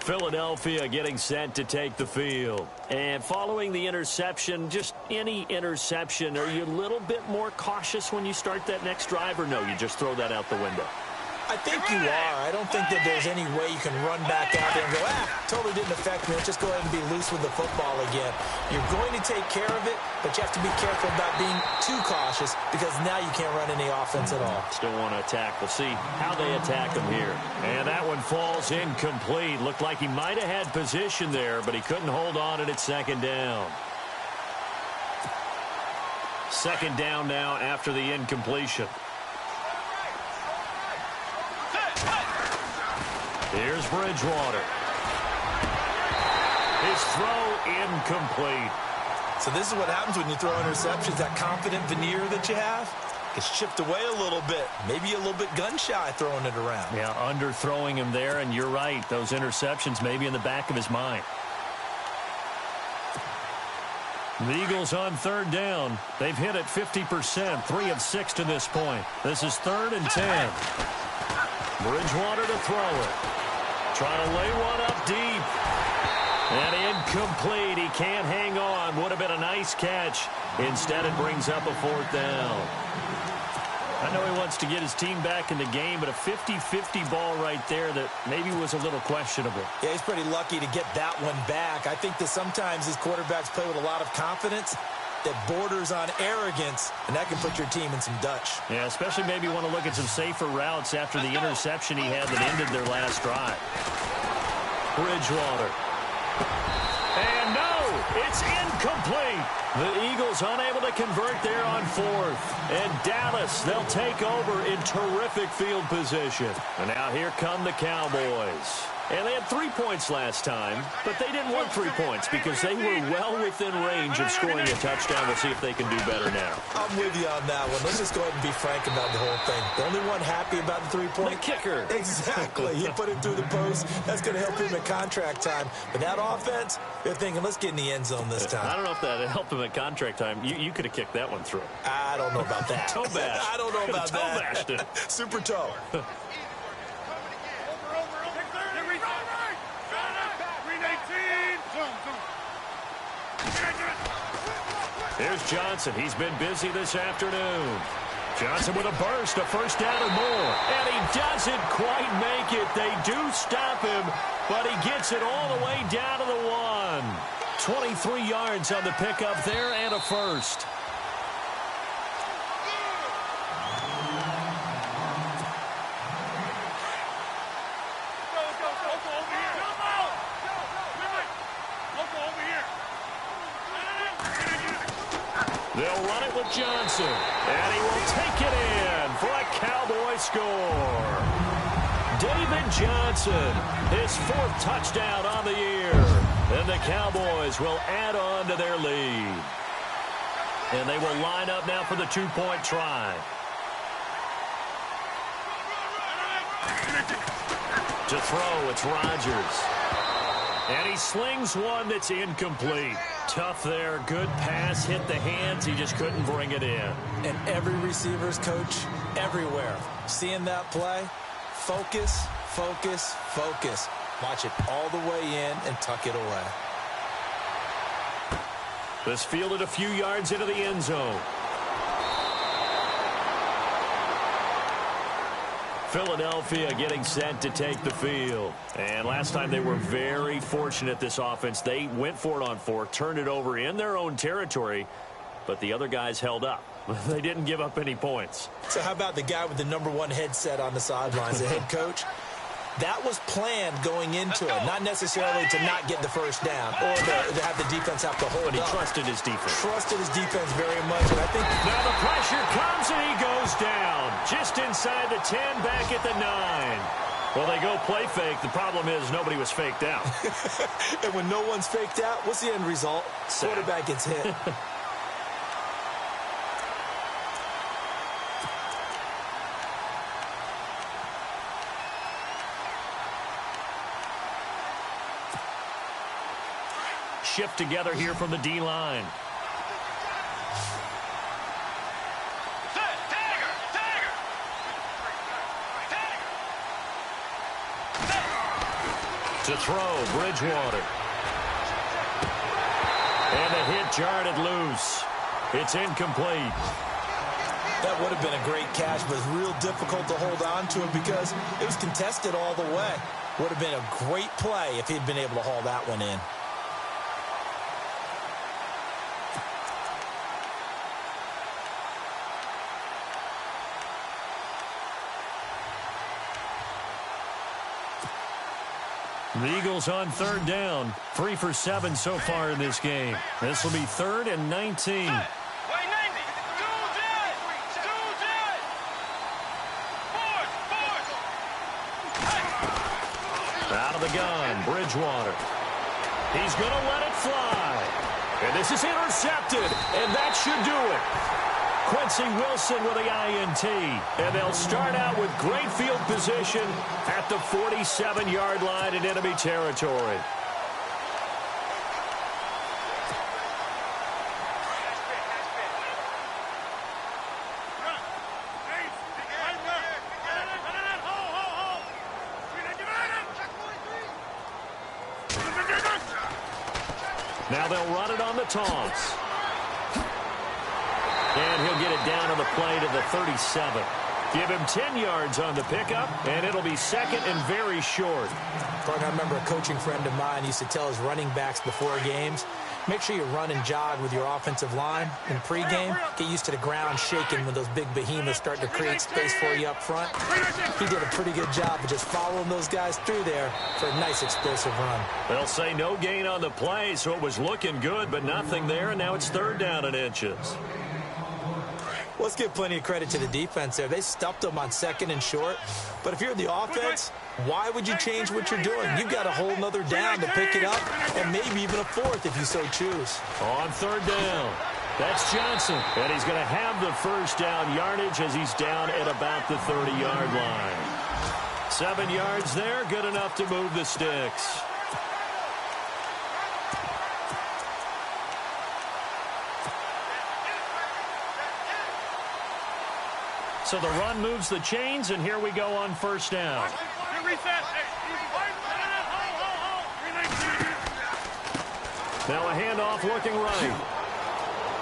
Philadelphia getting set to take the field. And following the interception, just any interception, are you a little bit more cautious when you start that next drive, or no, you just throw that out the window? I think you are. I don't think that there's any way you can run back out there and go, totally didn't affect me. Let's just go ahead and be loose with the football again. You're going to take care of it, but you have to be careful about being too cautious because now you can't run any offense at all. Still want to attack. We'll see how they attack him here. And that one falls incomplete. Looked like he might have had position there, but he couldn't hold on it at second down. Second down now after the incompletion. Here's Bridgewater. His throw incomplete. So this is what happens when you throw interceptions. That confident veneer that you have gets chipped away a little bit. Maybe a little bit gun-shy throwing it around. Yeah, underthrowing him there, and you're right. Those interceptions maybe in the back of his mind. The Eagles on third down. They've hit it 50%, 3 of 6 to this point. This is 3rd and 10. Bridgewater to throw it. Trying to lay one up deep. And incomplete. He can't hang on. Would have been a nice catch. Instead, it brings up a 4th down. I know he wants to get his team back in the game, but a 50-50 ball right there that maybe was a little questionable. Yeah, he's pretty lucky to get that one back. I think that sometimes these quarterbacks play with a lot of confidence that borders on arrogance, and that can put your team in some Dutch. Yeah, especially maybe want to look at some safer routes after the interception he had that ended their last drive. Bridgewater. And no, it's incomplete. The Eagles unable to convert there on 4th. And Dallas, they'll take over in terrific field position. And now here come the Cowboys. And they had 3 points last time, but they didn't want 3 points because they were well within range of scoring a touchdown. We'll see if they can do better now. I'm with you on that one. Let's just go ahead and be frank about the whole thing. The only one happy about the 3-point. The kicker. Exactly. He put it through the post. That's going to help him in contract time. But that offense, they're thinking, let's get in the end zone this time. I don't know if that helped him at contract time. You could have kicked that one through. I don't know about that. Toe bash. I don't know about that. Toe bashed it. Super toe. Here's Johnson. He's been busy this afternoon. Johnson with a burst, a 1st down or more. And he doesn't quite make it. They do stop him, but he gets it all the way down to the 1. 23 yards on the pickup there and a 1st. They'll run it with Johnson, and he will take it in for a Cowboy score. David Johnson, his 4th touchdown on the year. And the Cowboys will add on to their lead. And they will line up now for the 2-point try. To throw, it's Rodgers. And he slings one that's incomplete. Tough there. Good pass. Hit the hands. He just couldn't bring it in. And every receiver's coach everywhere. Seeing that play, focus, focus, focus. Watch it all the way in and tuck it away. This fielded a few yards into the end zone. Philadelphia getting set to take the field. And last time they were very fortunate, this offense. They went for it on fourth, turned it over in their own territory, but the other guys held up. They didn't give up any points. So how about the guy with the #1 headset on the sidelines, the head coach? That was planned going into it, not necessarily to not get the first down or to have the defense have to hold But he up. trusted his defense. Trusted his defense very much, and I think... Now the pressure comes, and he goes down. Just inside the 10, back at the 9. Well, they go play fake. The problem is nobody was faked out. And when no one's faked out, what's the end result? Quarterback gets hit. Shift together here from the D-line. To throw, Bridgewater. And the hit jarred it loose. It's incomplete. That would have been a great catch, but it's real difficult to hold on to it because it was contested all the way. Would have been a great play if he'd been able to haul that one in. The Eagles on third down. 3 for 7 so far in this game. This will be 3rd and 19. Out of the gun, Bridgewater. He's going to let it fly. And this is intercepted, and that should do it. Quincy Wilson with the INT. And they'll start out with great field position at the 47-yard line in enemy territory. Now they'll run it on the toss. And he'll get it down on the play to the 37. Give him 10 yards on the pickup, and it'll be 2nd and very short. Gordon, I remember a coaching friend of mine used to tell his running backs before games, make sure you run and jog with your offensive line in pregame. Get used to the ground shaking when those big behemoths start to create space for you up front. He did a pretty good job of just following those guys through there for a nice explosive run. They'll say no gain on the play, so it was looking good, but nothing there, and now it's 3rd down and inches. Let's give plenty of credit to the defense there. They stuffed them on 2nd and short. But if you're the offense, why would you change what you're doing? You've got a whole nother down to pick it up, and maybe even a 4th if you so choose. On 3rd down, that's Johnson. And he's going to have the first down yardage as he's down at about the 30-yard line. 7 yards there, good enough to move the sticks. So the run moves the chains, and here we go on 1st down. Now a handoff looking right.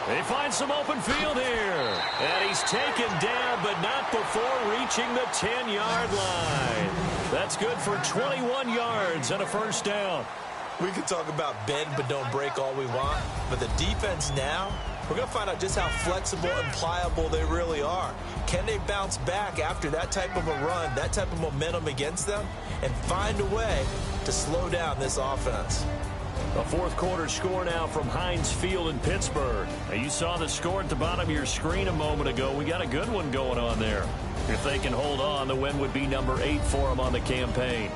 They find some open field here. And he's taken down, but not before reaching the 10-yard line. That's good for 21 yards and a 1st down. We can talk about bend but don't break all we want, but the defense now, we're going to find out just how flexible and pliable they really are. Can they bounce back after that type of a run, that type of momentum against them, and find a way to slow down this offense? A 4th quarter score now from Heinz Field in Pittsburgh. Now, you saw the score at the bottom of your screen a moment ago. We got a good one going on there. If they can hold on, the win would be number 8 for them on the campaign.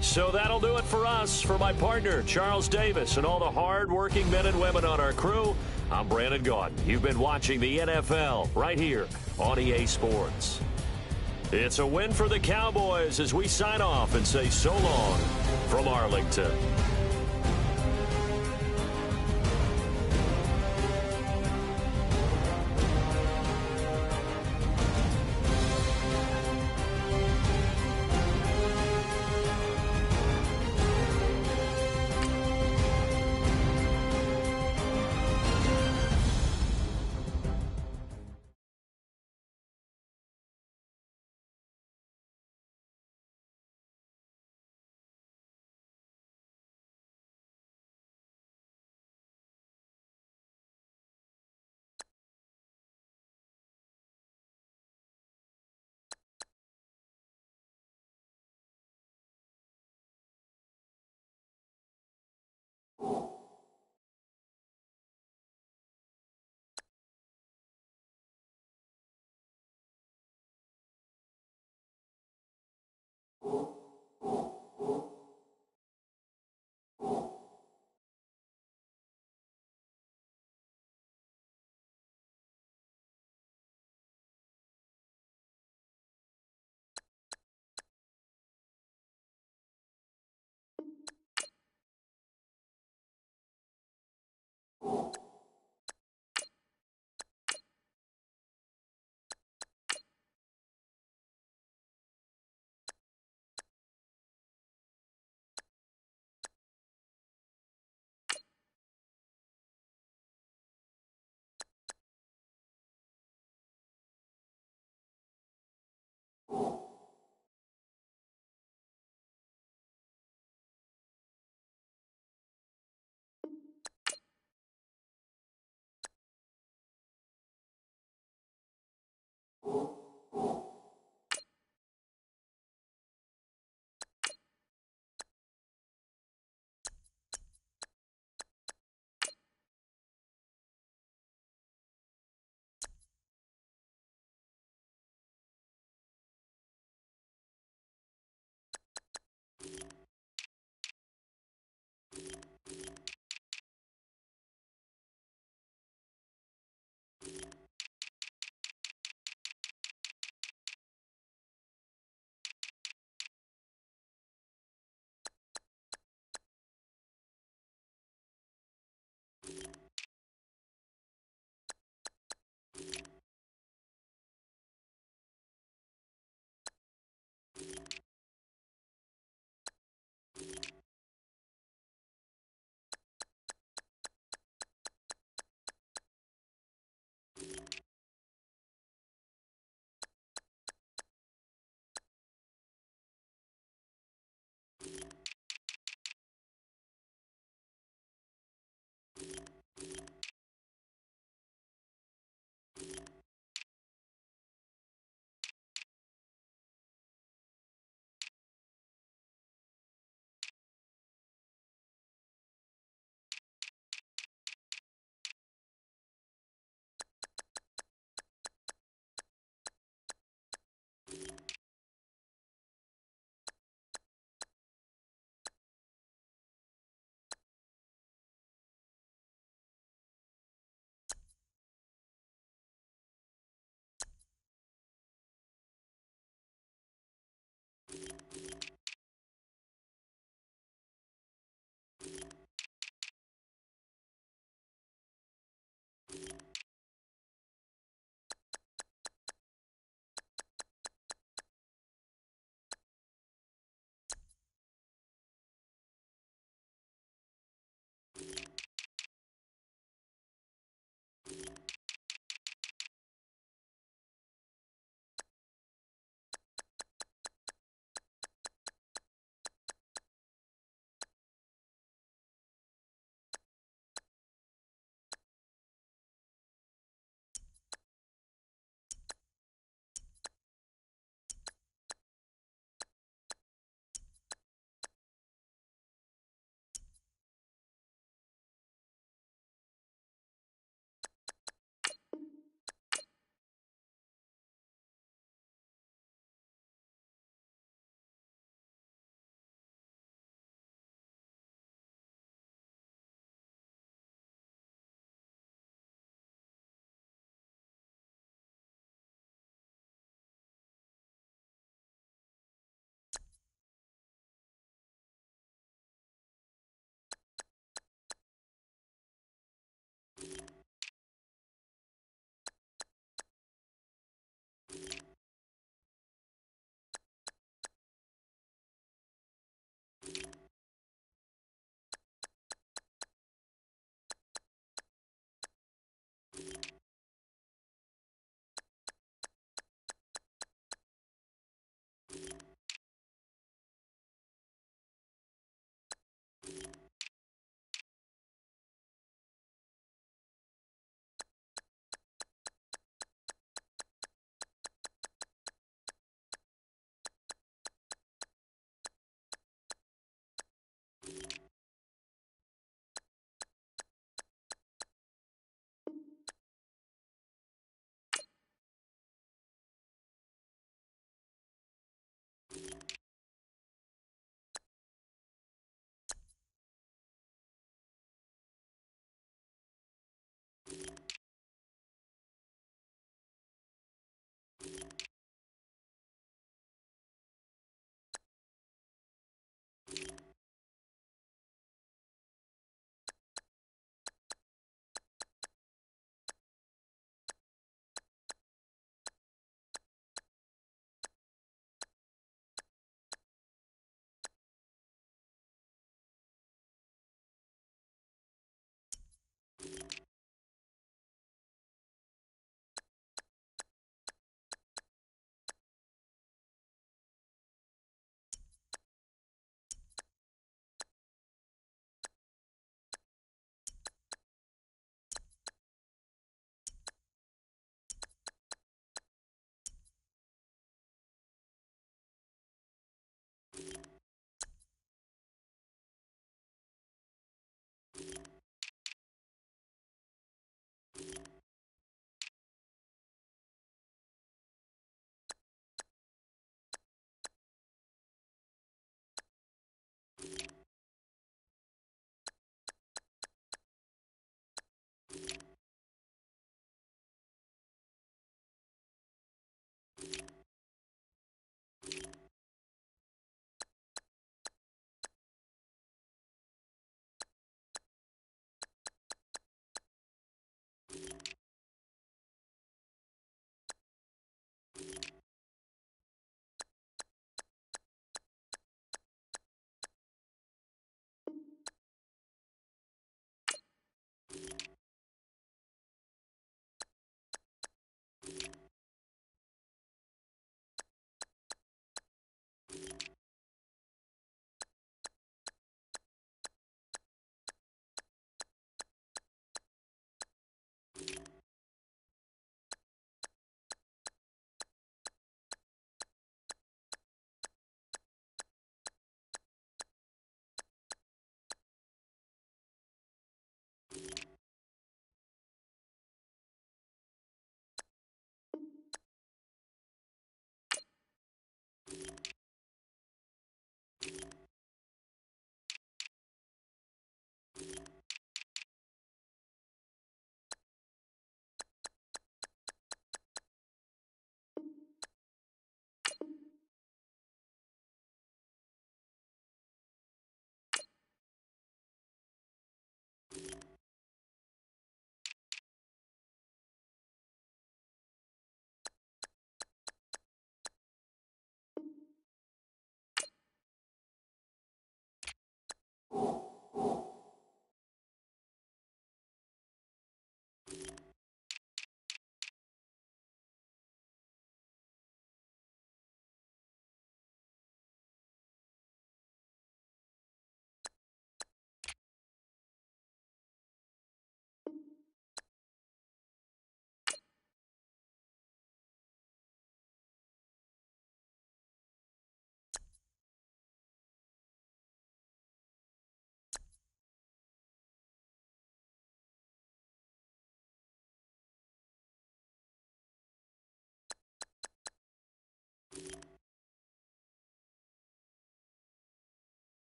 So that'll do it for us. For my partner, Charles Davis, and all the hard-working men and women on our crew, I'm Brandon Gaudin. You've been watching the NFL right here on EA Sports. It's a win for the Cowboys as we sign off and say so long from Arlington.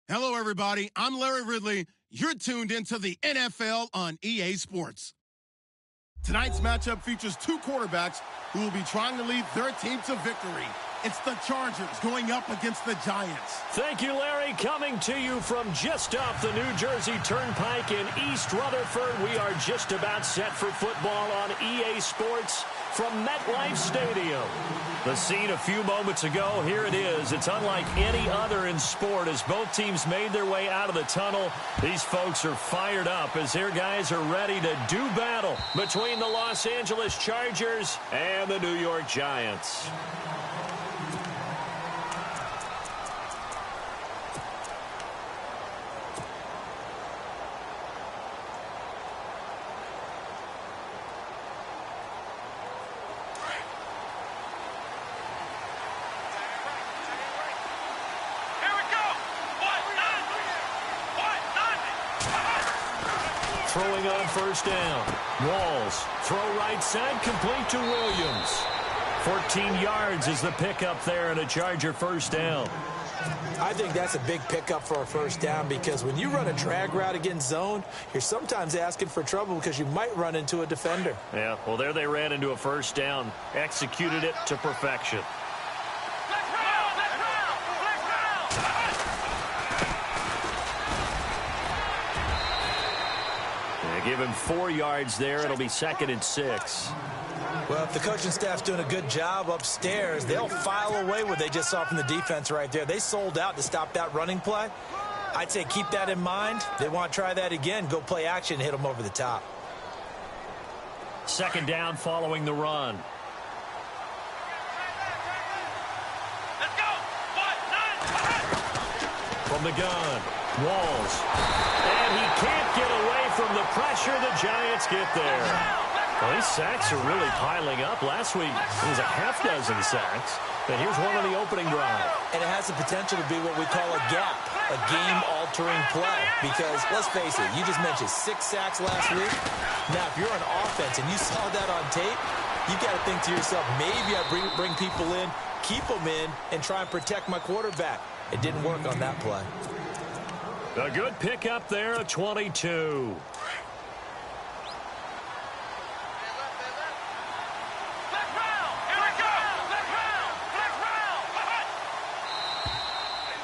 Hello, everybody. I'm Larry Ridley. You're tuned into the NFL on EA Sports. Tonight's matchup features two quarterbacks who will be trying to lead their team to victory. It's the Chargers going up against the Giants. Thank you, Larry. Coming to you from just off the New Jersey Turnpike in East Rutherford, we are just about set for football on EA Sports from MetLife Stadium. The scene a few moments ago, here it is. It's unlike any other in sport as both teams made their way out of the tunnel. These folks are fired up as their guys are ready to do battle between the Los Angeles Chargers and the New York Giants. Throwing on first down. Walls. Throw right side, complete to Williams. 14 yards is the pickup there and a Charger first down. I think that's a big pickup for a first down because when you run a drag route against zone, you're sometimes asking for trouble because you might run into a defender. Yeah, well, there they ran into a first down. Executed it to perfection. Give him 4 yards there. It'll be 2nd and 6. Well, if the coaching staff's doing a good job upstairs, they'll file away what they just saw from the defense right there. They sold out to stop that running play. I'd say keep that in mind. They want to try that again. Go play action and hit them over the top. 2nd down following the run. Let's go. 1, 9. From the gun. Walls. And he can't get away from the pressure. The Giants get there. Well, these sacks are really piling up. Last week, it was a half dozen sacks. And here's one on the opening drive. And it has the potential to be what we call a gap, a game-altering play. Because, let's face it, you just mentioned 6 sacks last week. Now, if you're on offense and you saw that on tape, you got to think to yourself, maybe I bring people in, keep them in, and try and protect my quarterback. It didn't work on that play. A good pickup there, a 22.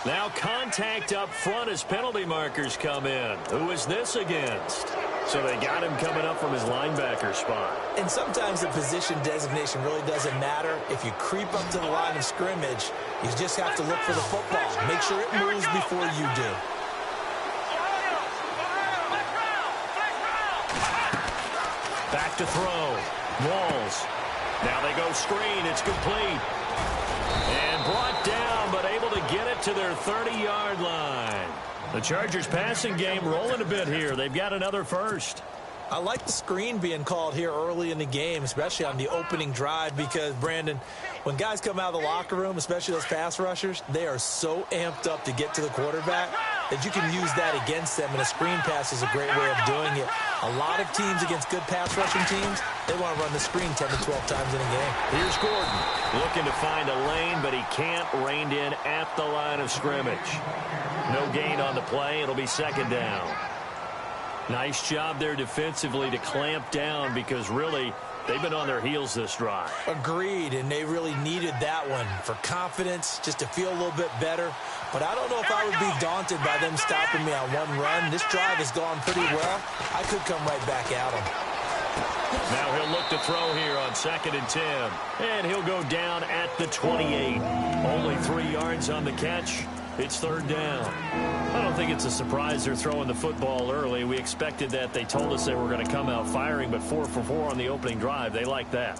Now contact up front as penalty markers come in. Who is this against? So they got him coming up from his linebacker spot. And sometimes the position designation really doesn't matter. If you creep up to the line of scrimmage, you just have to look for the football. Make sure it moves before you do. Back to throw. Walls. Now they go screen. It's complete. And brought down, but able to get it to their 30-yard line. The Chargers passing game rolling a bit here. They've got another first. I like the screen being called here early in the game, especially on the opening drive, because, Brandon, when guys come out of the locker room, especially those pass rushers, they are so amped up to get to the quarterback that you can use that against them, and a screen pass is a great way of doing it. A lot of teams against good pass rushing teams, they want to run the screen 10 to 12 times in a game. Here's Gordon looking to find a lane, but he can't. Reined in at the line of scrimmage. No gain on the play. It'll be 2nd down. Nice job there defensively to clamp down because really they've been on their heels this drive. Agreed, and they really needed that one for confidence, just to feel a little bit better. But I don't know if I would be daunted by them stopping me on one run. This drive has gone pretty well. I could come right back at them. Now he'll look to throw here on 2nd and 10. And he'll go down at the 28. Only 3 yards on the catch. It's 3rd down. I don't think it's a surprise they're throwing the football early. We expected that. They told us they were going to come out firing, but 4 for 4 on the opening drive. They like that.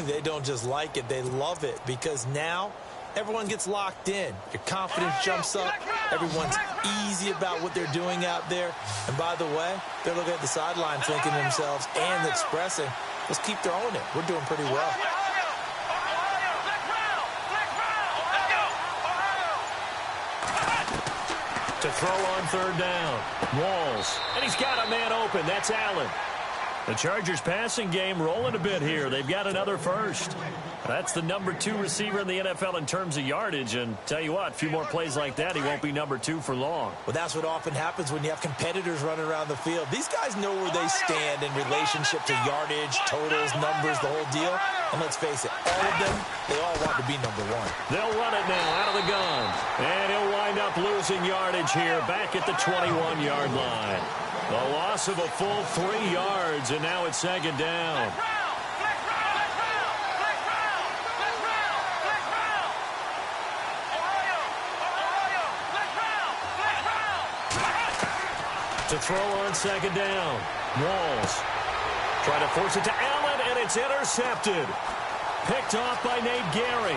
They don't just like it. They love it because now everyone gets locked in. Your confidence jumps up. Everyone's easy about what they're doing out there. And by the way, they're looking at the sideline thinking to themselves and expressing, let's keep throwing it. We're doing pretty well. To throw on 3rd down. Walls. And he's got a man open. That's Allen. The Chargers passing game rolling a bit here. They've got another first. That's the number 2 receiver in the NFL in terms of yardage. And tell you what, a few more plays like that, he won't be number 2 for long. Well, that's what often happens when you have competitors running around the field. These guys know where they stand in relationship to yardage, totals, numbers, the whole deal. And let's face it, all of them, they all want to be number 1. They'll run it now out of the gun. And he'll wind up losing yardage here back at the 21-yard line. The loss of a full 3 yards, and now it's second down. To throw on second down. Walls try to force it to Allen, and it's intercepted. Picked off by Nate Gary.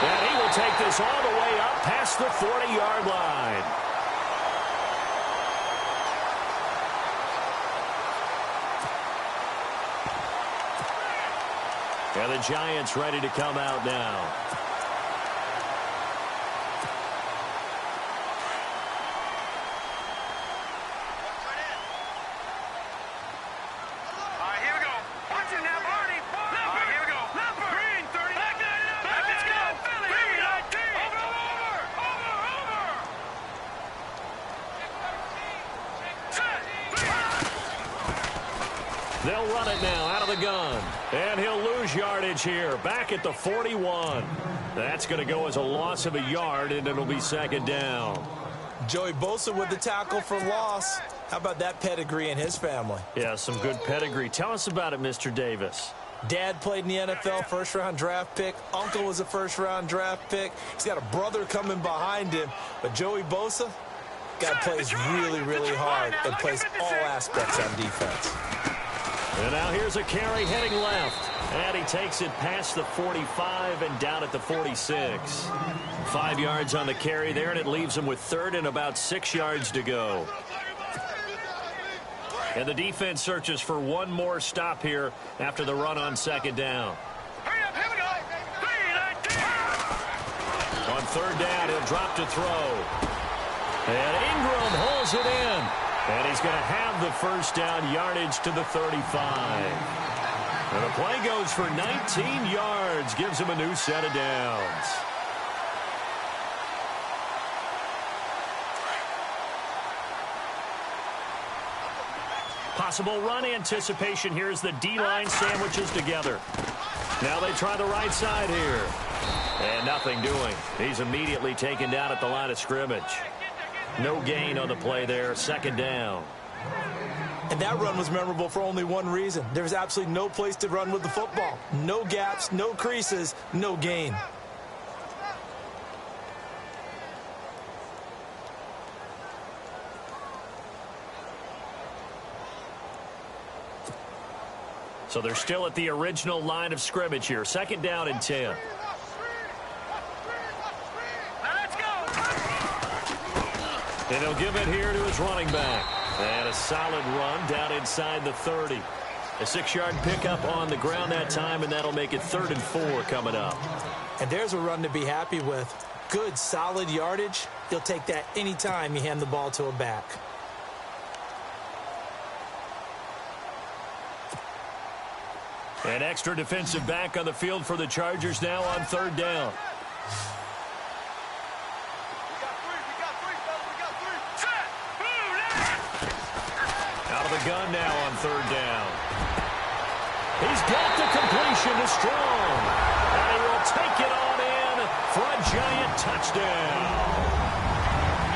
And he will take this all the way up past the 40-yard line. And the Giants ready to come out now. They'll run it now out of the gun. And he'll lose yardage here back at the 41. That's going to go as a loss of a yard, and it'll be second down. Joey Bosa with the tackle for loss. How about that pedigree in his family? Yeah, some good pedigree. Tell us about it, Mr. Davis. Dad played in the NFL, first-round draft pick. Uncle was a first-round draft pick. He's got a brother coming behind him. But Joey Bosa, guy plays really, really hard and plays all aspects on defense. And now here's a carry heading left. And he takes it past the 45 and down at the 46. 5 yards on the carry there, and it leaves him with third and about 6 yards to go. And the defense searches for one more stop here after the run on second down. On third down, he'll drop to throw. And Ingram holds it in. And he's going to have the first down, yardage to the 35. And the play goes for 19 yards, gives him a new set of downs. Possible run anticipation here as the D-line sandwiches together. Now they try the right side here. And nothing doing. He's immediately taken down at the line of scrimmage. No gain on the play there, second down. And that run was memorable for only one reason. There was absolutely no place to run with the football. No gaps, no creases, no gain. So they're still at the original line of scrimmage here. Second down and 10. And he'll give it here to his running back. And a solid run down inside the 30. A 6-yard pickup on the ground that time, and that'll make it 3rd and 4 coming up. And there's a run to be happy with. Good, solid yardage. You'll take that anytime you hand the ball to a back. An extra defensive back on the field for the Chargers now on third down. Out of the gun now on third down. He's got the completion to Strong. And he will take it on in for a giant touchdown.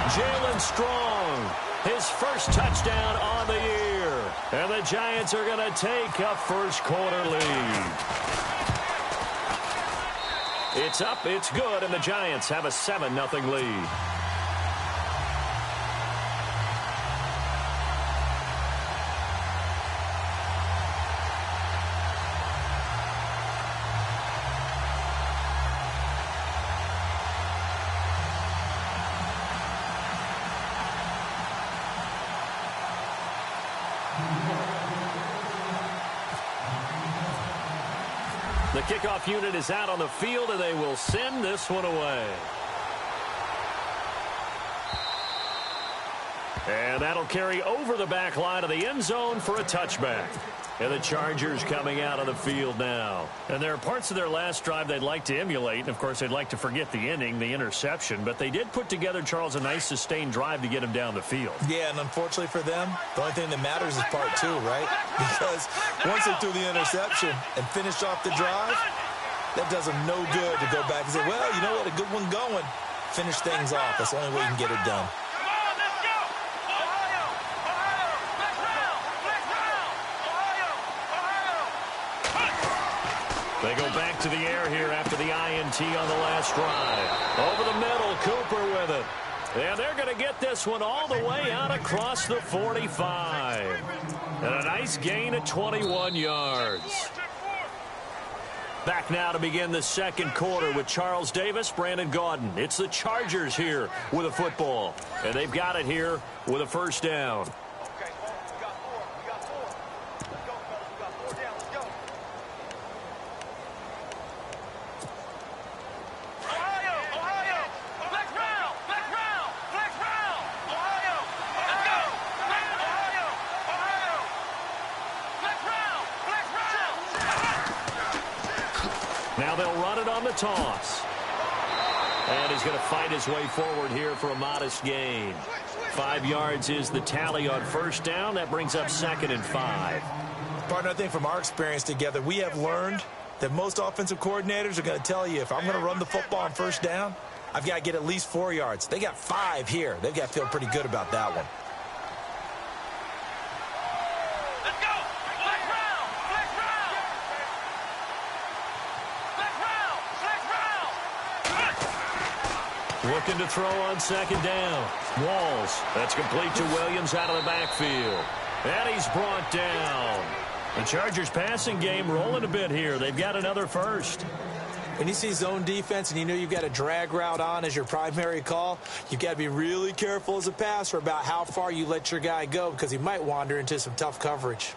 Jalen Strong, his first touchdown on the year. And the Giants are going to take a first-quarter lead. It's up, it's good, and the Giants have a 7-0 lead. The kickoff unit is out on the field, and they will send this one away. And that'll carry over the back line of the end zone for a touchback. And the Chargers coming out of the field now. And there are parts of their last drive they'd like to emulate. And, of course, they'd like to forget the inning, the interception. But they did put together, Charles, a nice sustained drive to get him down the field. Yeah, and unfortunately for them, the only thing that matters is part two, right? Because once they threw the interception and finished off the drive, that does them no good to go back and say, well, you know what, a good one going. Finish things off. That's the only way you can get it done. They go back to the air here after the INT on the last drive. Over the middle, Cooper with it. And they're going to get this one all the way out across the 45. And a nice gain of 21 yards. Back now to begin the second quarter with Charles Davis, Brandon Gaudin. It's the Chargers here with a football. And they've got it here with a first down. Now they'll run it on the toss. And he's going to fight his way forward here for a modest gain. 5 yards is the tally on first down. That brings up 2nd and 5. Partner, I think from our experience together, we have learned that most offensive coordinators are going to tell you, if I'm going to run the football on first down, I've got to get at least 4 yards. They got 5 here. They've got to feel pretty good about that one. Looking to throw on second down. Walls. That's complete to Williams out of the backfield. And he's brought down. The Chargers passing game rolling a bit here. They've got another first. When you see zone defense and you know you've got a drag route on as your primary call, you've got to be really careful as a passer about how far you let your guy go because he might wander into some tough coverage.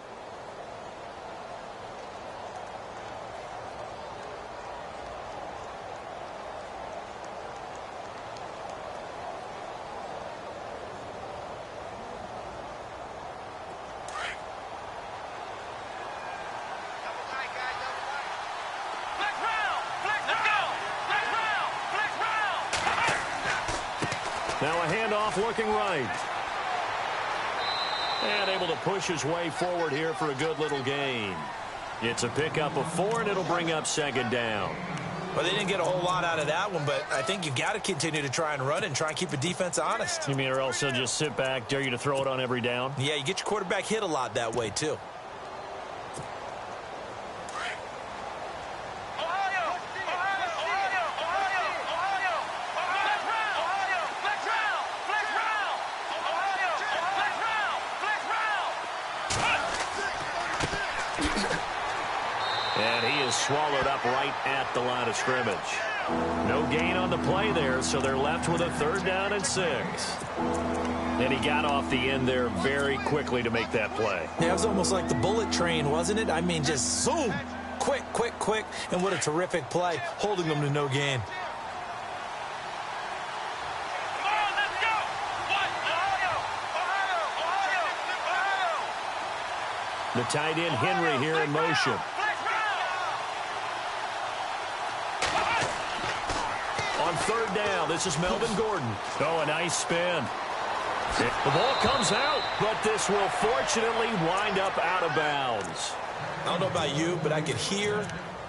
Now a handoff looking right. And able to push his way forward here for a good little gain. It's a pickup of 4, and it'll bring up second down. Well, they didn't get a whole lot out of that one, but I think you've got to continue to try and run it and try and keep the defense honest. You mean or else they'll just sit back, dare you to throw it on every down? Yeah, you get your quarterback hit a lot that way, too. And he is swallowed up right at the line of scrimmage. No gain on the play there, so they're left with a 3rd down and 6. And he got off the end there very quickly to make that play. Yeah, it was almost like the bullet train, wasn't it? I mean, just zoom, quick, quick, quick, and what a terrific play, holding them to no gain. The tight end Henry here in motion. On 3rd down, this is Melvin Gordon. Oh, a nice spin. The ball comes out, but this will fortunately wind up out of bounds. I don't know about you, but I could hear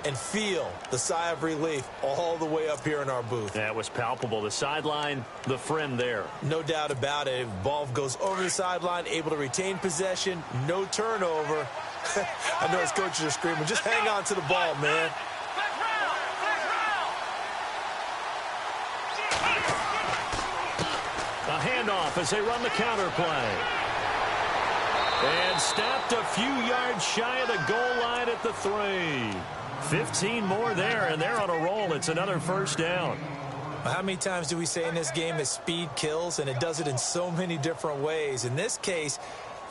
and feel the sigh of relief all the way up here in our booth. That was palpable. The sideline, the friend there. No doubt about it. Ball goes over the sideline, able to retain possession, no turnover. I know his coaches are screaming, just hang on to the ball, man. A handoff as they run the counter play. And stopped a few yards shy of the goal line at the 3. 15 more there, and they're on a roll. It's another first down. How many times do we say in this game that speed kills, and it does it in so many different ways? In this case,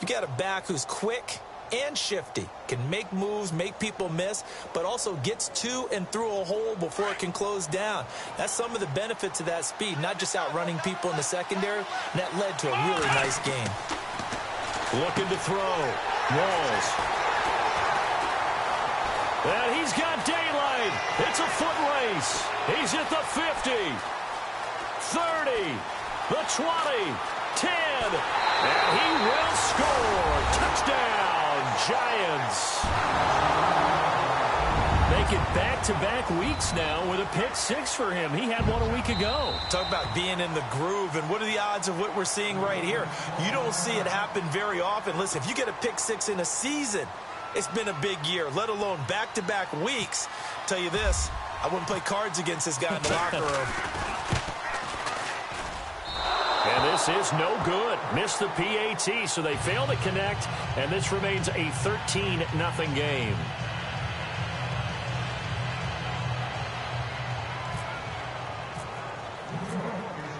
you got a back who's quick, and shifty. Can make moves, make people miss, but also gets to and through a hole before it can close down. That's some of the benefits of that speed, not just outrunning people in the secondary, and that led to a really nice game. Looking to throw. Walls. And he's got daylight. It's a foot race. He's at the 50, 30, the 20, 10, and he will score. Touchdown, Giants. Make it back-to-back weeks now with a pick six for him. He had one a week ago. Talk about being in the groove, and what are the odds of what we're seeing right here? You don't see it happen very often. Listen, if you get a pick six in a season, it's been a big year, let alone back-to-back weeks. Tell you this, I wouldn't play cards against this guy in the locker room. And this is no good. Missed the PAT, so they fail to connect, and this remains a 13-0 game.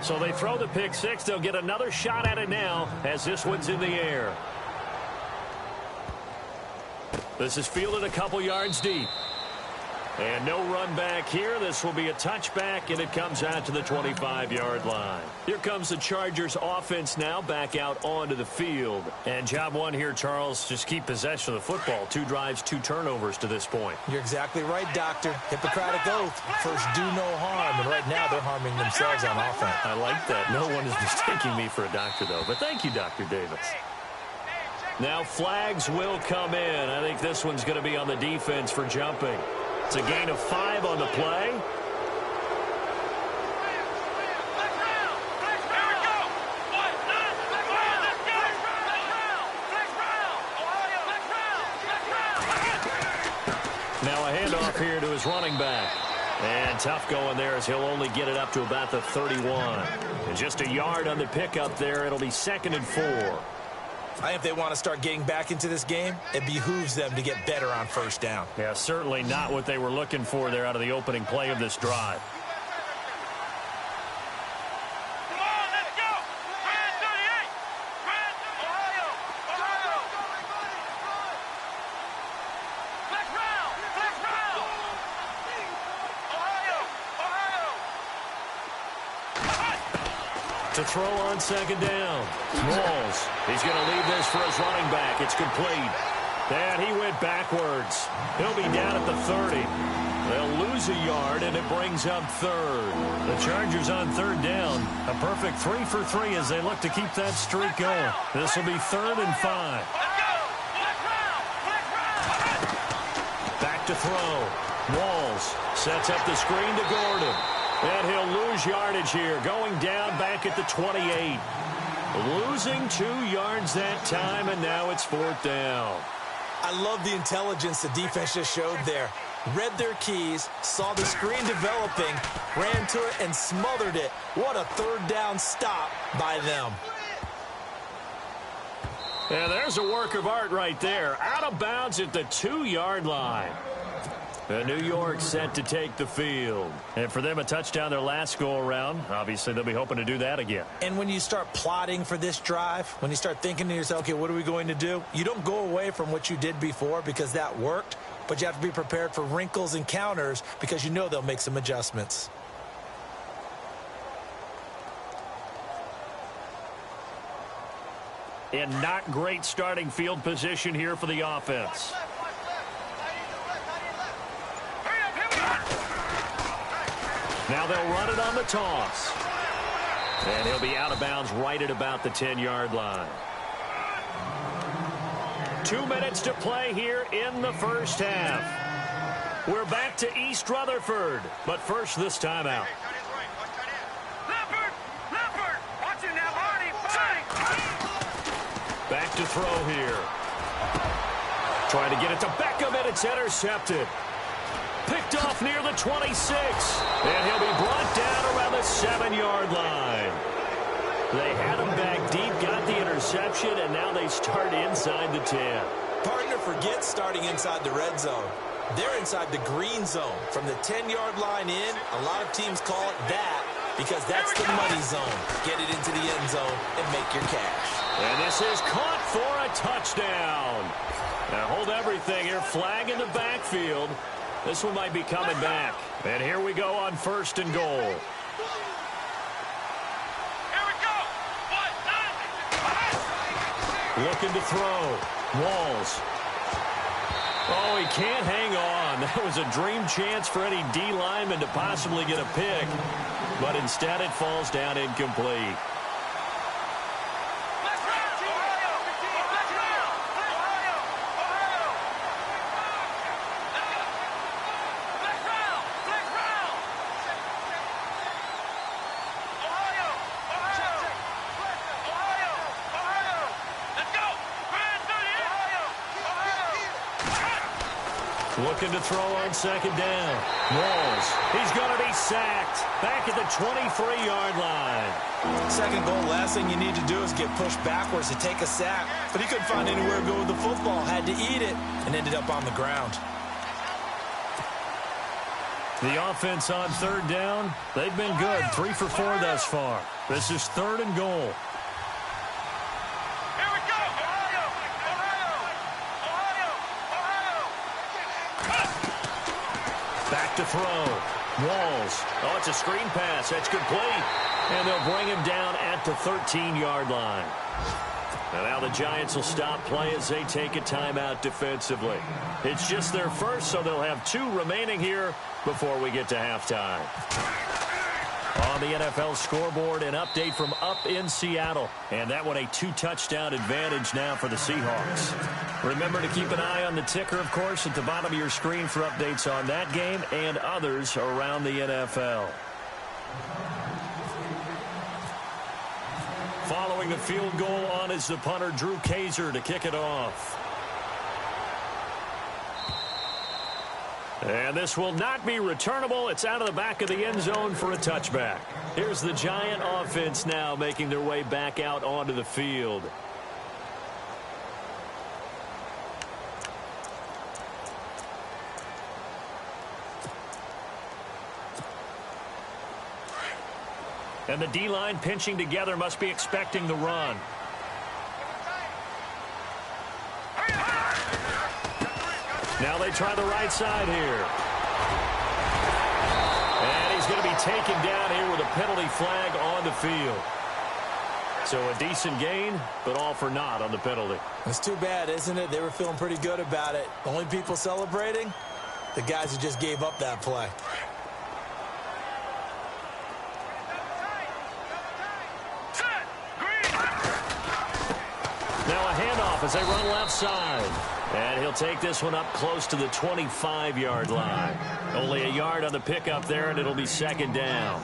So they throw the pick six. They'll get another shot at it now as this one's in the air. This is fielded a couple yards deep. And no run back here. This will be a touchback, and it comes out to the 25-yard line. Here comes the Chargers offense now back out onto the field. And job one here, Charles, just keep possession of the football. 2 drives, 2 turnovers to this point. You're exactly right, Doctor. Hippocratic oath. First, do no harm. And right now, they're harming themselves on offense. I like that. No one is mistaking me for a doctor, though. But thank you, Dr. Davis. Now flags will come in. I think this one's going to be on the defense for jumping. It's a gain of 5 on the play. Now a handoff here to his running back. And tough going there as he'll only get it up to about the 31. And just a yard on the pickup there. It'll be 2nd and 4. I think if they want to start getting back into this game, it behooves them to get better on first down. Yeah, certainly not what they were looking for there out of the opening play of this drive. Come on, let's go! Brand 38! Brand Ohio! Ohio! Flex round! Flex round! Ohio! Ohio! To throw on 2nd down. Walls. He's going to leave this for his running back. It's complete. And he went backwards. He'll be down at the 30. They'll lose a yard, and it brings up 3rd. The Chargers on 3rd down. A perfect 3 for 3 as they look to keep that streak going. This will be 3rd and 5. Back to throw. Walls sets up the screen to Gordon. And he'll lose yardage here, going down back at the 28. Losing 2 yards that time, and now it's 4th down. I love the intelligence the defense just showed there. Read their keys, saw the screen developing, ran to it, and smothered it. What a 3rd down stop by them. And there's a work of art right there. Out of bounds at the 2-yard line. And New York set to take the field. And for them, a touchdown their last go-around. Obviously, they'll be hoping to do that again. And when you start plotting for this drive, when you start thinking to yourself, okay, what are we going to do? You don't go away from what you did before because that worked, but you have to be prepared for wrinkles and counters because you know they'll make some adjustments. And not great starting field position here for the offense. Now they'll run it on the toss. And he'll be out of bounds right at about the 10-yard line. 2 minutes to play here in the first half. We're back to East Rutherford, but first this timeout. Back to throw here. Trying to get it to Beckham, and it's intercepted. Picked off near the 26. And he'll be brought down around the 7-yard line. They had him back deep, got the interception, and now they start inside the 10. Partner forgets starting inside the red zone. They're inside the green zone. From the 10-yard line in, a lot of teams call it that. because that's the money zone. Get it into the end zone and make your cash. And this is caught for a touchdown. Now hold everything here. Flag in the backfield. This one might be coming back. And here we go on 1st and goal. Here we go. Looking to throw. Walls. Oh, he can't hang on. That was a dream chance for any D lineman to possibly get a pick. But instead it falls down incomplete. Looking to throw on 2nd down. Walls. He's going to be sacked. Back at the 23-yard line. 2nd goal, last thing you need to do is get pushed backwards to take a sack. But he couldn't find anywhere to go with the football. Had to eat it and ended up on the ground. The offense on 3rd down, they've been good. 3 for 4 thus far. This is 3rd and goal. Back to throw. Walls. Oh, it's a screen pass. That's complete. And they'll bring him down at the 13-yard line. And now the Giants will stop play as they take a timeout defensively. It's just their first, so they'll have 2 remaining here before we get to halftime. On the NFL scoreboard, an update from up in Seattle. And that one a 2-touchdown advantage now for the Seahawks. Remember to keep an eye on the ticker, of course, at the bottom of your screen for updates on that game and others around the NFL. Following the field goal on is the punter, Drew Kaiser, to kick it off. And this will not be returnable. It's out of the back of the end zone for a touchback. Here's the Giant offense now making their way back out onto the field. And the D-line pinching together, must be expecting the run. Now they try the right side here. And he's going to be taken down here with a penalty flag on the field. So a decent gain, but all for naught on the penalty. It's too bad, isn't it? They were feeling pretty good about it. The only people celebrating, the guys who just gave up that play. Now a handoff as they run left side. And he'll take this one up close to the 25-yard line. Only a yard on the pickup there, and it'll be 2nd down.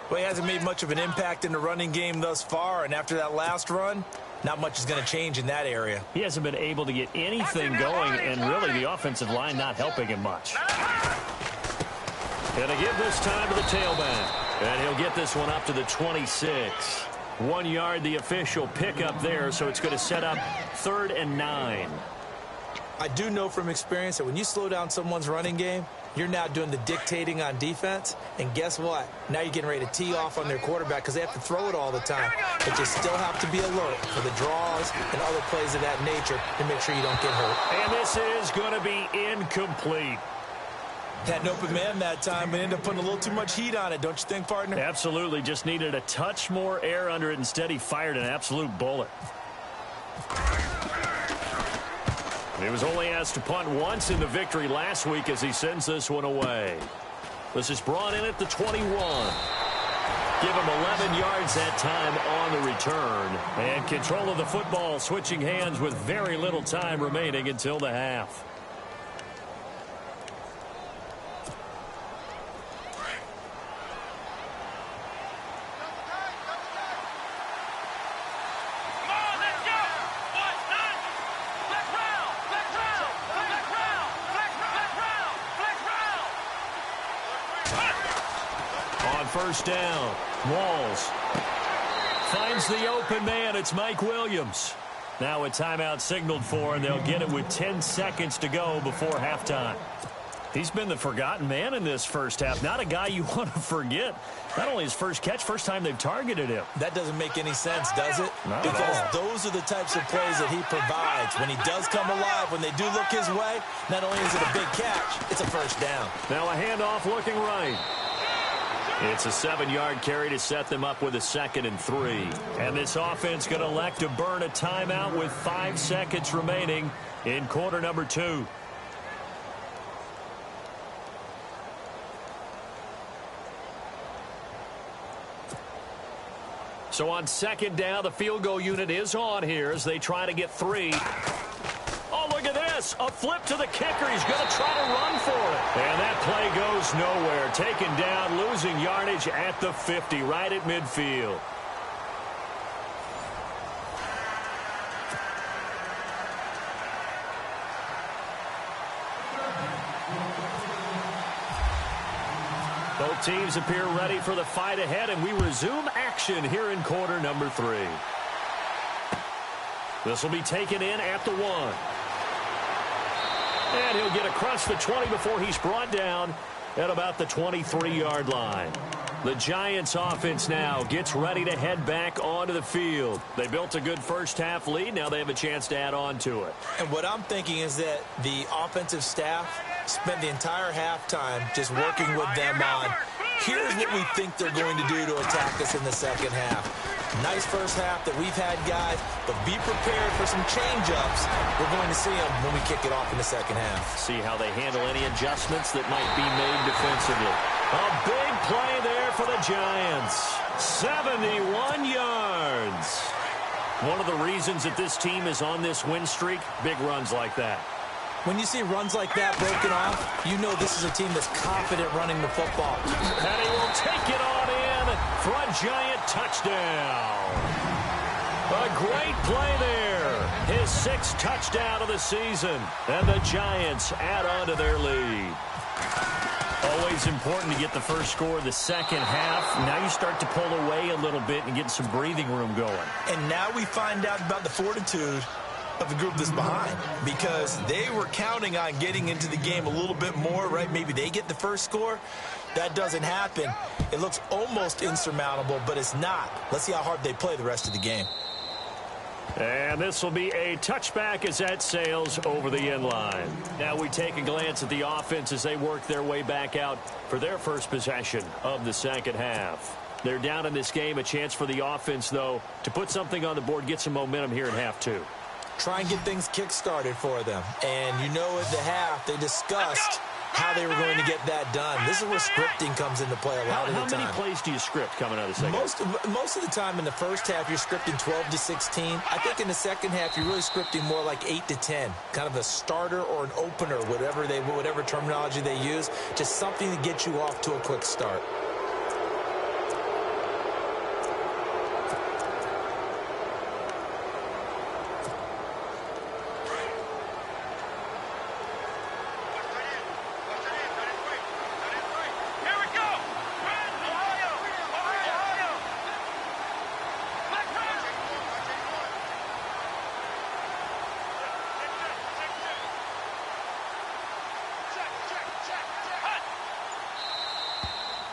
Well, he hasn't made much of an impact in the running game thus far, and after that last run, not much is going to change in that area. He hasn't been able to get anything going, and really the offensive line not helping him much. Going to give this time to the tailback. And he'll get this one up to the 26. 1 yard, the official pickup there, so it's going to set up 3rd and 9. I do know from experience that when you slow down someone's running game, you're now doing the dictating on defense. And guess what? Now you're getting ready to tee off on their quarterback because they have to throw it all the time. But you still have to be alert for the draws and other plays of that nature to make sure you don't get hurt. And this is going to be incomplete. Had an open man that time, but ended up putting a little too much heat on it, don't you think, partner? Absolutely. Just needed a touch more air under it. Instead, he fired an absolute bullet. He was only asked to punt once in the victory last week as he sends this one away. This is brought in at the 21. Give him 11 yards that time on the return. And control of the football switching hands with very little time remaining until the half. First down. Walls finds the open man. It's Mike Williams. Now a timeout signaled for, and they'll get it with 10 seconds to go before halftime. He's been the forgotten man in this first half. Not a guy you want to forget. Not only his first catch, first time they've targeted him. That doesn't make any sense, does it? Not because at all. those are the types of plays that he provides. When he does come alive, when they do look his way, not only is it a big catch, it's a first down. Now a handoff looking right. It's a 7-yard carry to set them up with a 2nd and 3. And this offense going to elect to burn a timeout with 5 seconds remaining in quarter number 2. So on 2nd down, the field goal unit is on here as they try to get 3. Oh, look at this. A flip to the kicker. He's going to try to run for it. And that play goes nowhere. Taken down, losing yardage at the 50, right at midfield. Both teams appear ready for the fight ahead, and we resume action here in quarter number 3. This will be taken in at the 1. And he'll get across the 20 before he's brought down at about the 23-yard line. The Giants offense now gets ready to head back onto the field. They built a good first-half lead. Now they have a chance to add on to it. And what I'm thinking is that the offensive staff spent the entire halftime just working with them on, here's what we think they're going to do to attack us in the second half. Nice first half that we've had, guys, but be prepared for some change-ups. We're going to see them when we kick it off in the second half. See how they handle any adjustments that might be made defensively. A big play there for the Giants. 71 yards. One of the reasons that this team is on this win streak, big runs like that. When you see runs like that broken off, you know this is a team that's confident running the football. And he will take it on in for a Giant touchdown. A great play there. His 6th touchdown of the season. And the Giants add on to their lead. Always important to get the first score of the second half. Now you start to pull away a little bit and get some breathing room going. And now we find out about the fortitude of the group that's behind, because they were counting on getting into the game a little bit more, right? Maybe they get the first score. That doesn't happen. It looks almost insurmountable, but it's not. Let's see how hard they play the rest of the game. And this will be a touchback as that sails over the end line. Now we take a glance at the offense as they work their way back out for their first possession of the second half. They're down in this game. A chance for the offense, though, to put something on the board, get some momentum here in half 2. Try and get things kick-started for them. And you know at the half, they discussed how they were going to get that done. This is where scripting comes into play a lot of the time. How many plays do you script coming out of the second half? Most of the time in the first half, you're scripting 12 to 16. I think in the second half, you're really scripting more like 8 to 10. Kind of a starter or an opener, whatever terminology they use. Just something to get you off to a quick start.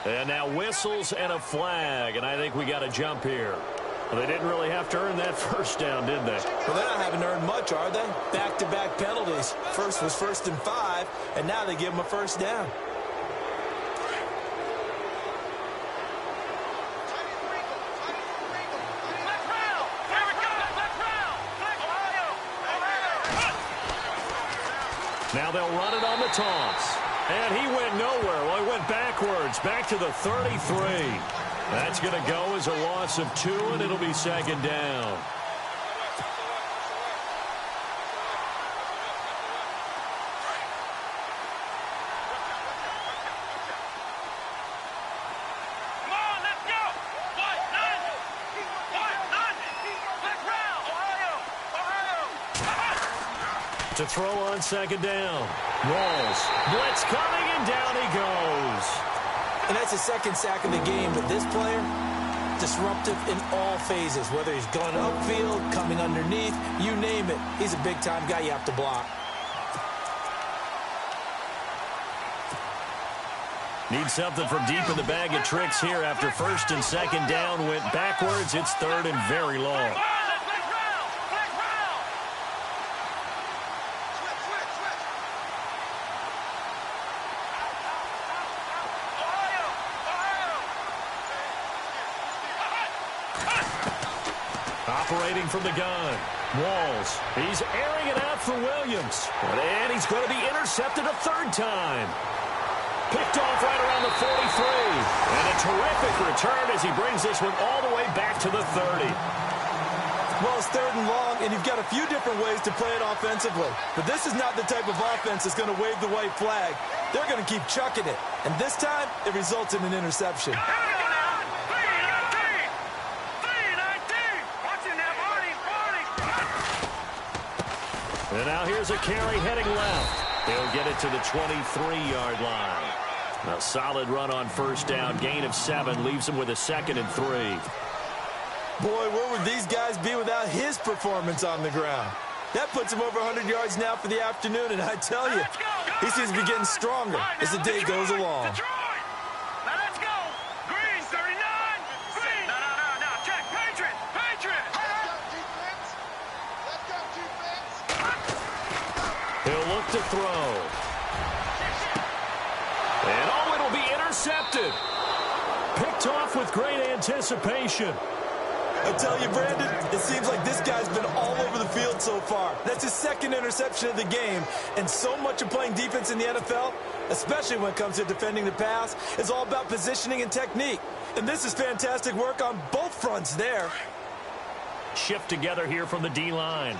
And now whistles and a flag, and I think we got a jump here. Well, they didn't really have to earn that first down, did they? Well, they're not having earned much, are they? Back-to-back penalties. First was 1st and 5, and now they give them a first down. Now they'll run it on the toss. And he went nowhere. Well, he went backwards, back to the 33. That's going to go as a loss of 2, and it'll be second down. To throw on second down. Rolls. Blitz coming, and down he goes. And that's the second sack of the game. But this player, disruptive in all phases. Whether he's going upfield, coming underneath, you name it. He's a big-time guy you have to block. Need something from deep in the bag of tricks here after first and second down went backwards. It's third and very long. Operating from the gun, Walls. He's airing it out for Williams. And he's going to be intercepted a third time. Picked off right around the 43. And a terrific return as he brings this one all the way back to the 30. Well, it's third and long, and you've got a few different ways to play it offensively. But this is not the type of offense that's going to wave the white flag. They're going to keep chucking it. And this time, it results in an interception. And now here's a carry heading left. He'll get it to the 23-yard line. A solid run on first down. Gain of 7 leaves him with a 2nd and 3. Boy, where would these guys be without his performance on the ground? That puts him over 100 yards now for the afternoon, and I tell you, he seems to be getting stronger as the day goes along. He'll look to throw. And oh, it'll be intercepted. Picked off with great anticipation. I tell you, Brandon, it seems like this guy's been all over the field so far. That's his 2nd interception of the game. And so much of playing defense in the NFL, especially when it comes to defending the pass, is all about positioning and technique. And this is fantastic work on both fronts there. Shift together here from the D-line.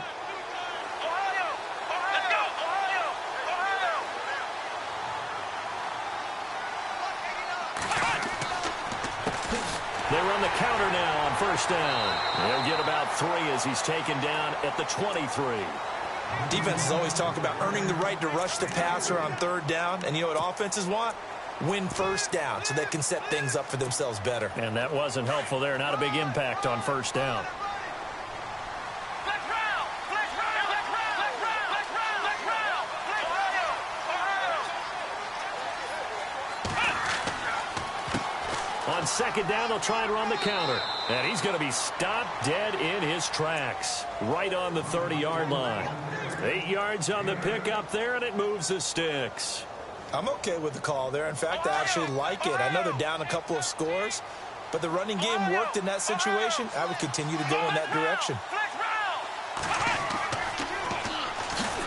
They run the counter now on first down. They'll get about 3 as he's taken down at the 23. Defenses always talk about earning the right to rush the passer on third down. And you know what offenses want? Win first down so they can set things up for themselves better. And that wasn't helpful there. Not a big impact on first down. On second down, they'll try and run the counter. And he's going to be stopped dead in his tracks. Right on the 30-yard line. 8 yards on the pickup there, and it moves the sticks. I'm okay with the call there. In fact, I actually like it. I know they're down a couple of scores, but the running game worked in that situation. I would continue to go in that direction.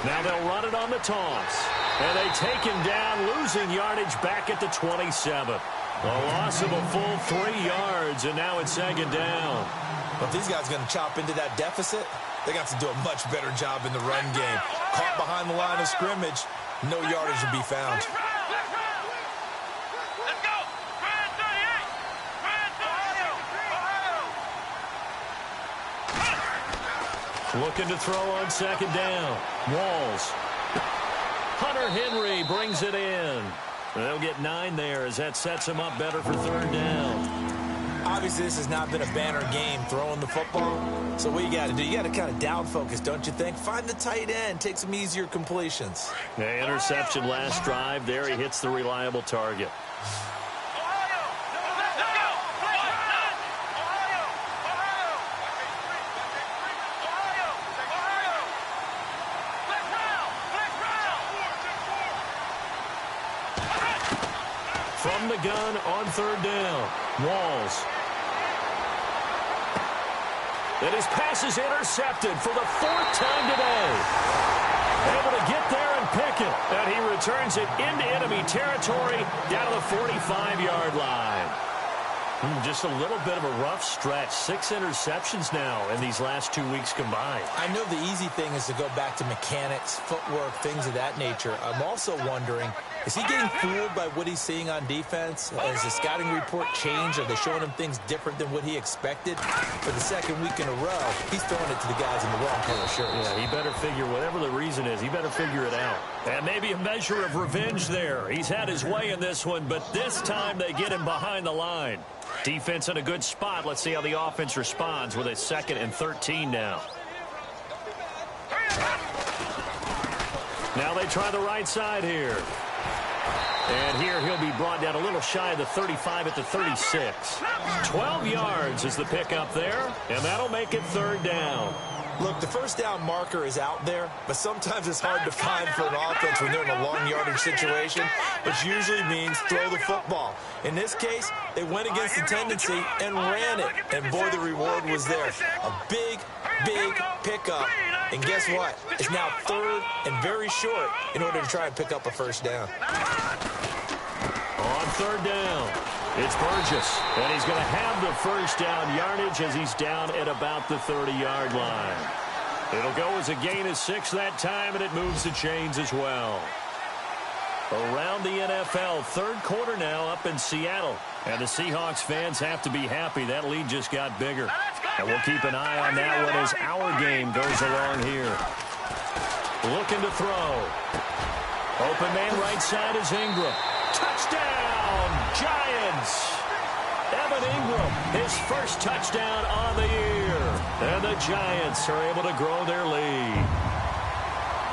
Now they'll run it on the toss. And they take him down, losing yardage back at the 27. A loss of a full 3 yards, and now it's 2nd down. But if these guys are going to chop into that deficit, they're going to have to do a much better job in the run game. Caught behind the line of scrimmage, no yardage to be found. Let's go! Brand 38! Looking to throw on second down. Walls. Hunter Henry brings it in. They'll get 9 there as that sets him up better for third down. Obviously, this has not been a banner game throwing the football. So what you got to do, you got to kind of down focus, don't you think? Find the tight end, take some easier completions. The interception last drive there. He hits the reliable target. From the gun on third down. Walls. And his pass is intercepted for the 4th time today. Able to get there and pick it. And he returns it into enemy territory down to the 45-yard line. Just a little bit of a rough stretch. 6 interceptions now in these last 2 weeks combined. I know the easy thing is to go back to mechanics, footwork, things of that nature. I'm also wondering, is he getting fooled by what he's seeing on defense? Has the scouting report changed? Are they showing him things different than what he expected? For the 2nd week in a row, he's throwing it to the guys in the wrong color shirts. Yeah, he better figure, whatever the reason is, he better figure it out. And maybe a measure of revenge there. He's had his way in this one, but this time they get him behind the line. Defense in a good spot. Let's see how the offense responds with a 2nd and 13 now. Now they try the right side here. And here he'll be brought down a little shy of the 35 at the 36. 12 yards is the pickup there, and that'll make it third down. Look, the first down marker is out there, but sometimes it's hard to find for an offense when they're in a long yardage situation, which usually means throw the football. In this case, they went against the tendency and ran it, and boy, the reward was there. A big, big pickup, and guess what? It's now third and very short in order to try and pick up a first down. On third down, it's Burgess, and he's going to have the first down yardage as he's down at about the 30-yard line. It'll go as a gain of 6 that time, and it moves the chains as well. Around the NFL, third quarter now up in Seattle, and the Seahawks fans have to be happy. That lead just got bigger, and we'll keep an eye on that one as our game goes along here. Looking to throw. Open man right side is Ingram. Touchdown, Giants! Evan Ingram, his first touchdown on the year. And the Giants are able to grow their lead.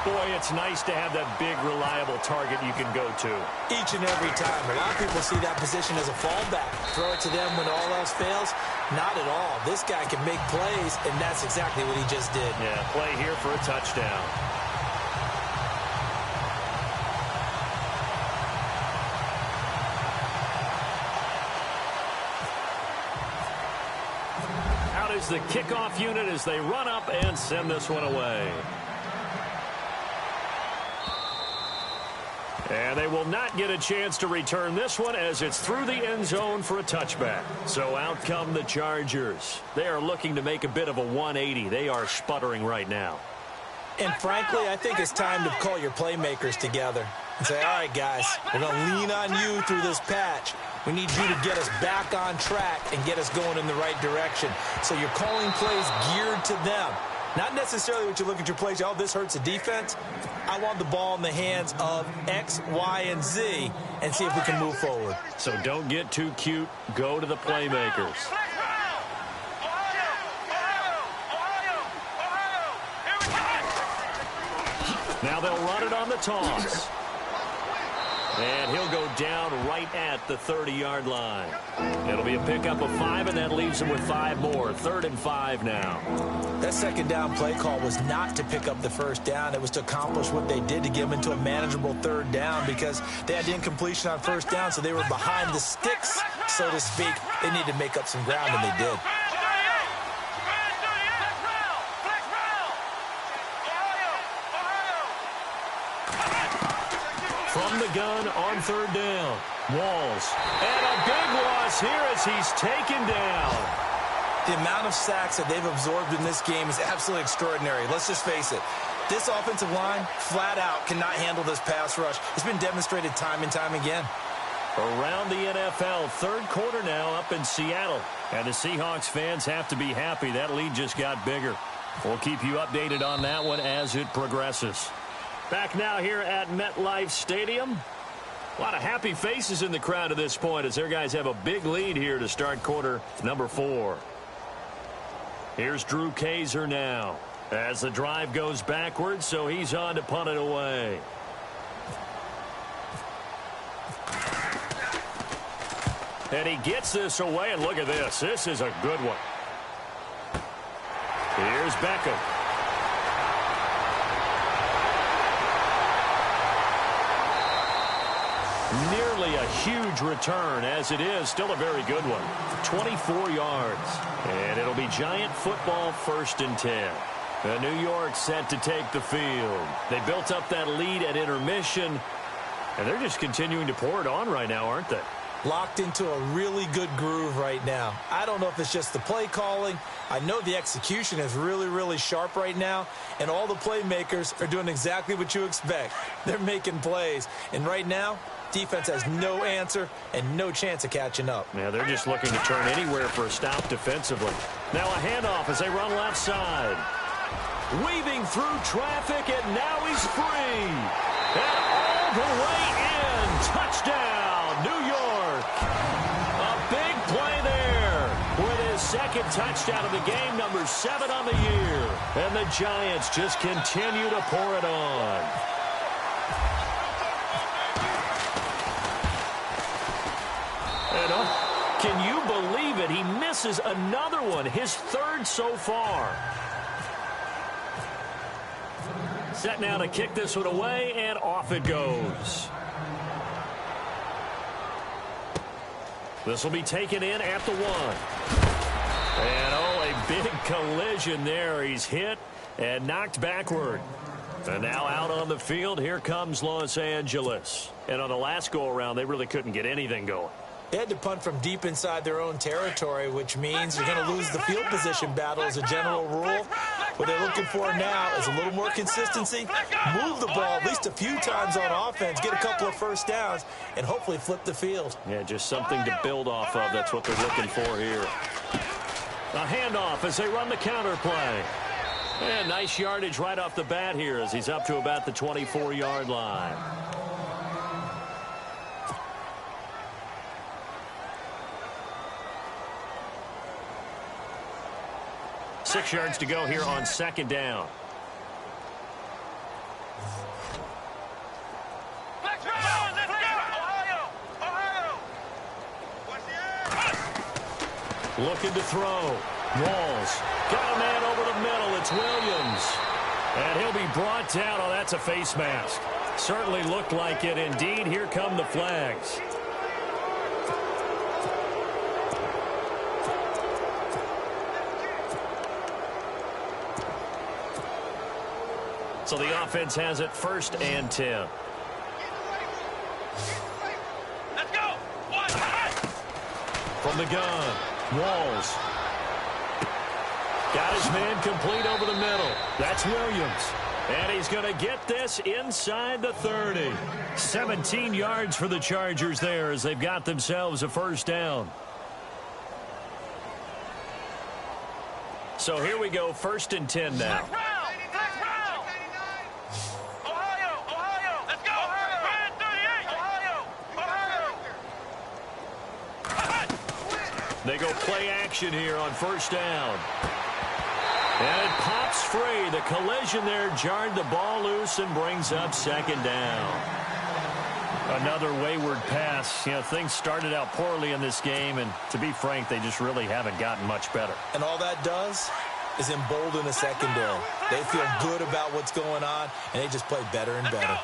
Boy, it's nice to have that big, reliable target you can go to. Each and every time. A lot of people see that position as a fallback. Throw it to them when all else fails. Not at all. This guy can make plays, and that's exactly what he just did. Yeah, play here for a touchdown. Is the kickoff unit as they run up and send this one away. And they will not get a chance to return this one as it's through the end zone for a touchback. So out come the Chargers. They are looking to make a bit of a 180. They are sputtering right now. And frankly, I think it's time to call your playmakers together and say, all right, guys, we're going to lean on you through this patch. We need you to get us back on track and get us going in the right direction. So you're calling plays geared to them. Not necessarily what you look at your plays, oh, this hurts the defense. I want the ball in the hands of X, Y, and Z and see if we can move forward. So don't get too cute. Go to the playmakers. Now they'll run it on the toss. And he'll go down right at the 30-yard line. It'll be a pickup of 5, and that leaves him with 5 more. 3rd and 5 now. That second down play call was not to pick up the first down. It was to accomplish what they did to get them into a manageable 3rd down because they had the incompletion on first down, so they were behind the sticks, so to speak. They needed to make up some ground, and they did. From the gun on 3rd down. Walls. And a big loss here as he's taken down. The amount of sacks that they've absorbed in this game is absolutely extraordinary. Let's just face it. This offensive line, flat out, cannot handle this pass rush. It's been demonstrated time and time again. Around the NFL, third quarter now up in Seattle. And the Seahawks fans have to be happy. That lead just got bigger. We'll keep you updated on that one as it progresses. Back now here at MetLife Stadium. A lot of happy faces in the crowd at this point as their guys have a big lead here to start quarter number 4. Here's Drew Kaiser now as the drive goes backwards, so he's on to punt it away. And he gets this away, and look at this. This is a good one. Here's Beckham. Nearly a huge return, as it is still a very good one. 24 yards. And it'll be Giant football 1st and 10. New York set to take the field. They built up that lead at intermission, and they're just continuing to pour it on right now, aren't they? Locked into a really good groove right now. I don't know if it's just the play calling. I know the execution is really, really sharp right now, and all the playmakers are doing exactly what you expect. They're making plays, and right now, defense has no answer and no chance of catching up. Yeah, they're just looking to turn anywhere for a stop defensively. Now a handoff as they run left side. Weaving through traffic, and now he's free. And all the way in. Touchdown, New York. A big play there with his 2nd touchdown of the game, number 7 on the year. And the Giants just continue to pour it on. misses another one, his third so far. Set now to kick this one away, and off it goes. This will be taken in at the 1. And, oh, a big collision there. He's hit and knocked backward. And now out on the field, here comes Los Angeles. And on the last go-around, they really couldn't get anything going. They had to punt from deep inside their own territory, which means you're going to lose the field position battle as a general rule. What they're looking for now is a little more consistency, move the ball at least a few times on offense, get a couple of first downs, and hopefully flip the field. Yeah, just something to build off of. That's what they're looking for here. A handoff as they run the counter play. And nice yardage right off the bat here as he's up to about the 24-yard line. Six yards to go here on second down. Looking to throw. Walls. Got a man over the middle. It's Williams. And he'll be brought down. Oh, that's a face mask. Certainly looked like it. Indeed, here come the flags. So the offense has it 1st and 10. Let's go. From the gun, Walls. Got his man complete over the middle. That's Williams. And he's going to get this inside the 30. 17 yards for the Chargers there as they've got themselves a first down. So here we go, 1st and 10 now. They go play action here on 1st down. And it pops free. The collision there jarred the ball loose and brings up 2nd down. Another wayward pass. You know, things started out poorly in this game, and to be frank, they just really haven't gotten much better. And all that does is embolden the secondary. They feel good about what's going on, and they just play better and better.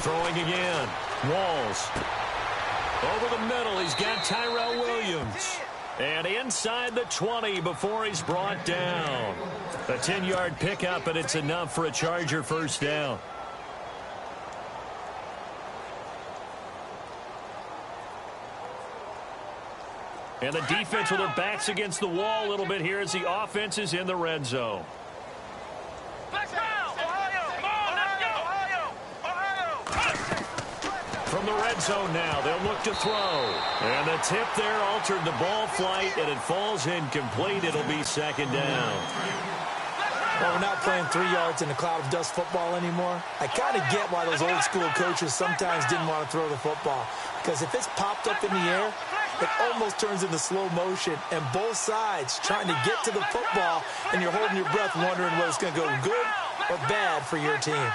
Throwing again. Walls. Over the middle, he's got Tyrell Williams. And inside the 20 before he's brought down. A 10-yard pickup, and it's enough for a Charger first down. And the defense with their backs against the wall a little bit here as the offense is in the red zone. From the red zone now, they'll look to throw. And the tip there altered the ball flight, and it falls incomplete. It'll be 2nd down. Well, we're not playing 3 yards in a cloud of dust football anymore. I kind of get why those old school coaches sometimes didn't want to throw the football. Because if it's popped up in the air, it almost turns into slow motion. And both sides trying to get to the football, and you're holding your breath wondering whether it's going to go good or bad for your team.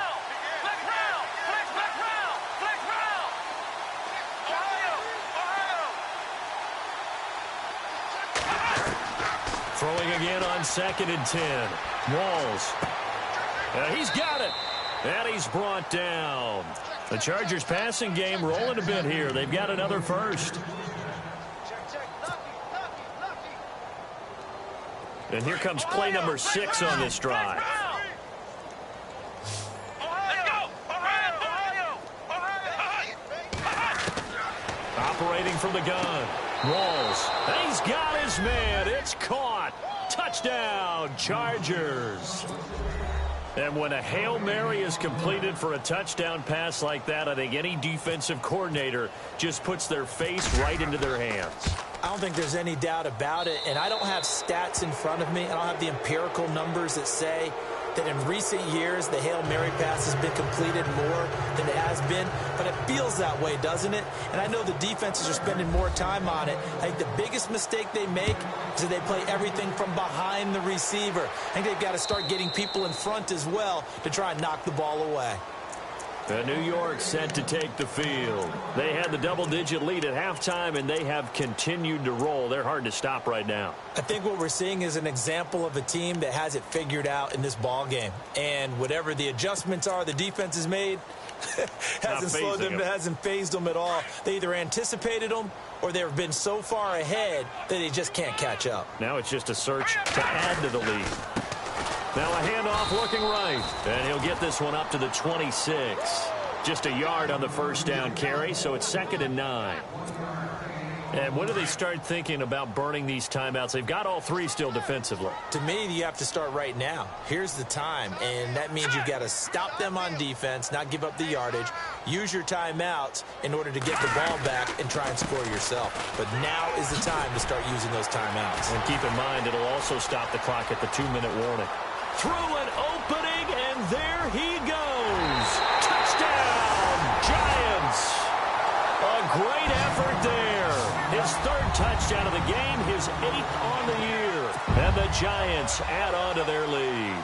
Throwing again on 2nd and 10. Walls. He's got it. And he's brought down. The Chargers passing game rolling a bit here. They've got another first. And here comes play number 6 on this drive. Operating from the gun. Walls. And he's got his man. It's caught. Touchdown, Chargers. And when a Hail Mary is completed for a touchdown pass like that, I think any defensive coordinator just puts their face right into their hands. I don't think there's any doubt about it, and I don't have stats in front of me. I don't have the empirical numbers that say that in recent years the Hail Mary pass has been completed more than it has been, but it feels that way, doesn't it? And I know the defenses are spending more time on it. I think the biggest mistake they make is that they play everything from behind the receiver. I think they've got to start getting people in front as well to try and knock the ball away. The New York set to take the field. They had the double-digit lead at halftime, and they have continued to roll. They're hard to stop right now. I think what we're seeing is an example of a team that has it figured out in this ball game. And whatever the adjustments are the defense has made hasn't slowed them, hasn't phased them at all. They either anticipated them or they've been so far ahead that they just can't catch up. Now it's just a search to add to the lead. Now a handoff looking right, and he'll get this one up to the 26. Just a yard on the first down carry, so it's 2nd and 9. And when do they start thinking about burning these timeouts? They've got all three still defensively. To me, you have to start right now. Here's the time, and that means you've got to stop them on defense, not give up the yardage, use your timeouts in order to get the ball back and try and score yourself. But now is the time to start using those timeouts. And keep in mind, it'll also stop the clock at the 2-minute warning. Through an opening, and there he goes. Touchdown, Giants. A great effort there. His 3rd touchdown of the game, his 8th on the year. And the Giants add on to their lead.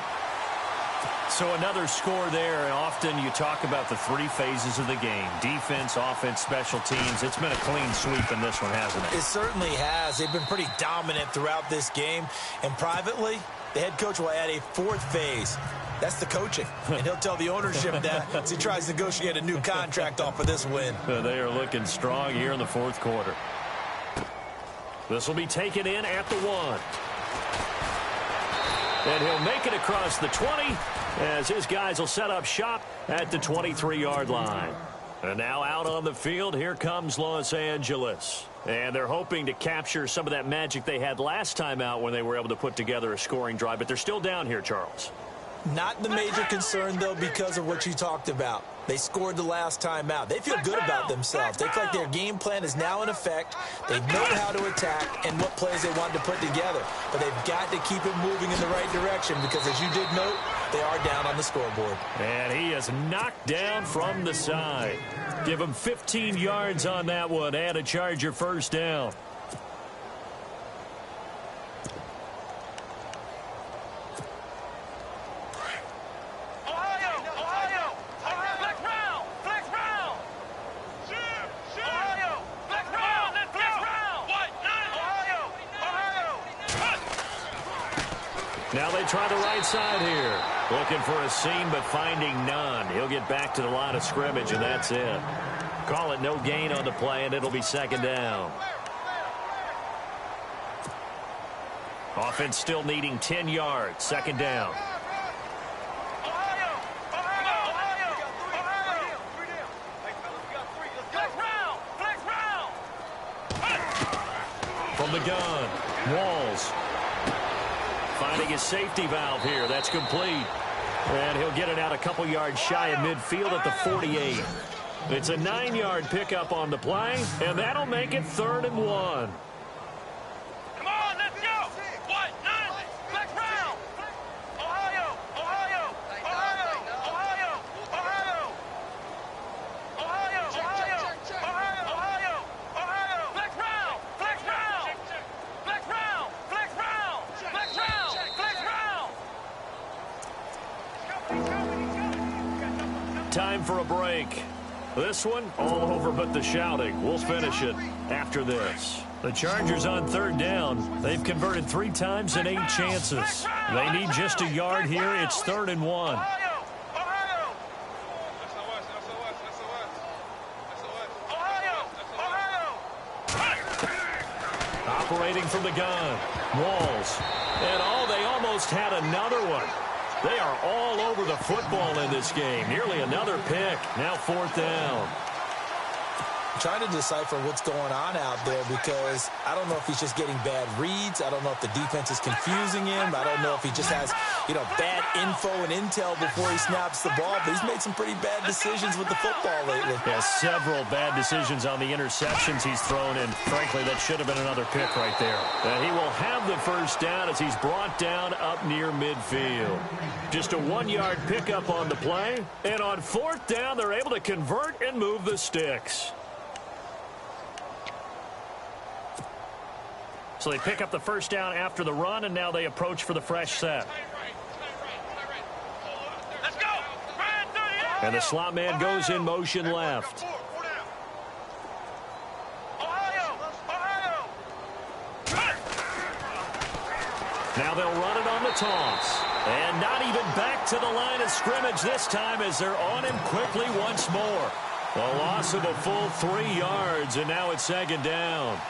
So another score there. Often you talk about the 3 phases of the game. Defense, offense, special teams. It's been a clean sweep in this one, hasn't it? It certainly has. They've been pretty dominant throughout this game. And privately, the head coach will add a 4th phase. That's the coaching. And he'll tell the ownership that as he tries to negotiate a new contract off of this win. They are looking strong here in the 4th quarter. This will be taken in at the 1. And he'll make it across the 20 as his guys will set up shop at the 23-yard line. And now out on the field, here comes Los Angeles. And they're hoping to capture some of that magic they had last time out when they were able to put together a scoring drive. But they're still down here, Charles. Not the major concern, though, because of what you talked about. They scored the last time out. They feel good about themselves. They feel like their game plan is now in effect. They know how to attack and what plays they want to put together. But they've got to keep it moving in the right direction because, as you did note, they are down on the scoreboard. And he is knocked down from the side. Give him 15 yards on that one and a Charger first down. Now they try the right side here. Looking for a seam, but finding none. He'll get back to the line of scrimmage, and that's it. Call it no gain on the play, and it'll be 2nd down. Offense still needing 10 yards. 2nd down. From the gun, Walls. Finding his safety valve here. That's complete. And he'll get it out a couple yards shy of midfield at the 48. It's a 9-yard pickup on the play, and that'll make it 3rd and 1. Come on, let's go. 1, 9, flex round. Ohio, Ohio, Ohio, Ohio, Ohio, Ohio, Ohio, Ohio, Ohio, flex round, flex round, flex round, flex round, flex round, flex round. Time for a break. This one, all over but the shouting. We'll finish it after this. The Chargers on 3rd down. They've converted 3 times in 8 chances. They need just a yard here. It's 3rd and 1. Operating from the gun. Walls. And they almost had another one. They are all over the football in this game. Nearly another pick. Now 4th down. trying to decipher what's going on out there because I don't know if he's just getting bad reads. I don't know if the defense is confusing him. I don't know if he just has, bad info and intel before he snaps the ball. But he's made some pretty bad decisions with the football lately. Yeah, several bad decisions on the interceptions he's thrown, and frankly, that should have been another pick right there. And he will have the first down as he's brought down up near midfield. Just a 1-yard pickup on the play, and on 4th down, they're able to convert and move the sticks. So they pick up the first down after the run, and now they approach for the fresh set. Let's go. And the slot man goes in motion left. Now they'll run it on the toss. And not even back to the line of scrimmage this time as they're on him quickly once more. A loss of a full 3 yards, and now it's 2nd down.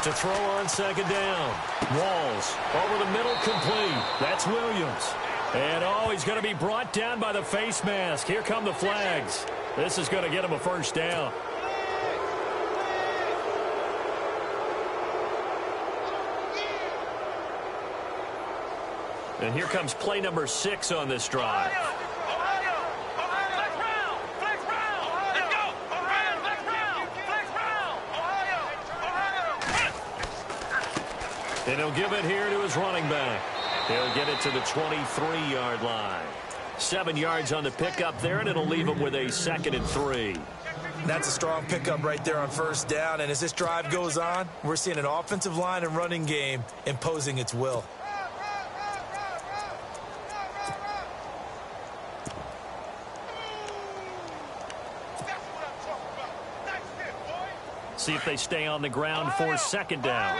To throw on 2nd down. Walls over the middle, complete. That's Williams. And, he's going to be brought down by the face mask. Here come the flags. This is going to get him a first down. And here comes play number 6 on this drive. And he'll give it here to his running back. He'll get it to the 23-yard line. 7 yards on the pickup there, and it'll leave him with a 2nd and 3. That's a strong pickup right there on 1st down. And as this drive goes on, we're seeing an offensive line and running game imposing its will. See if they stay on the ground for 2nd down.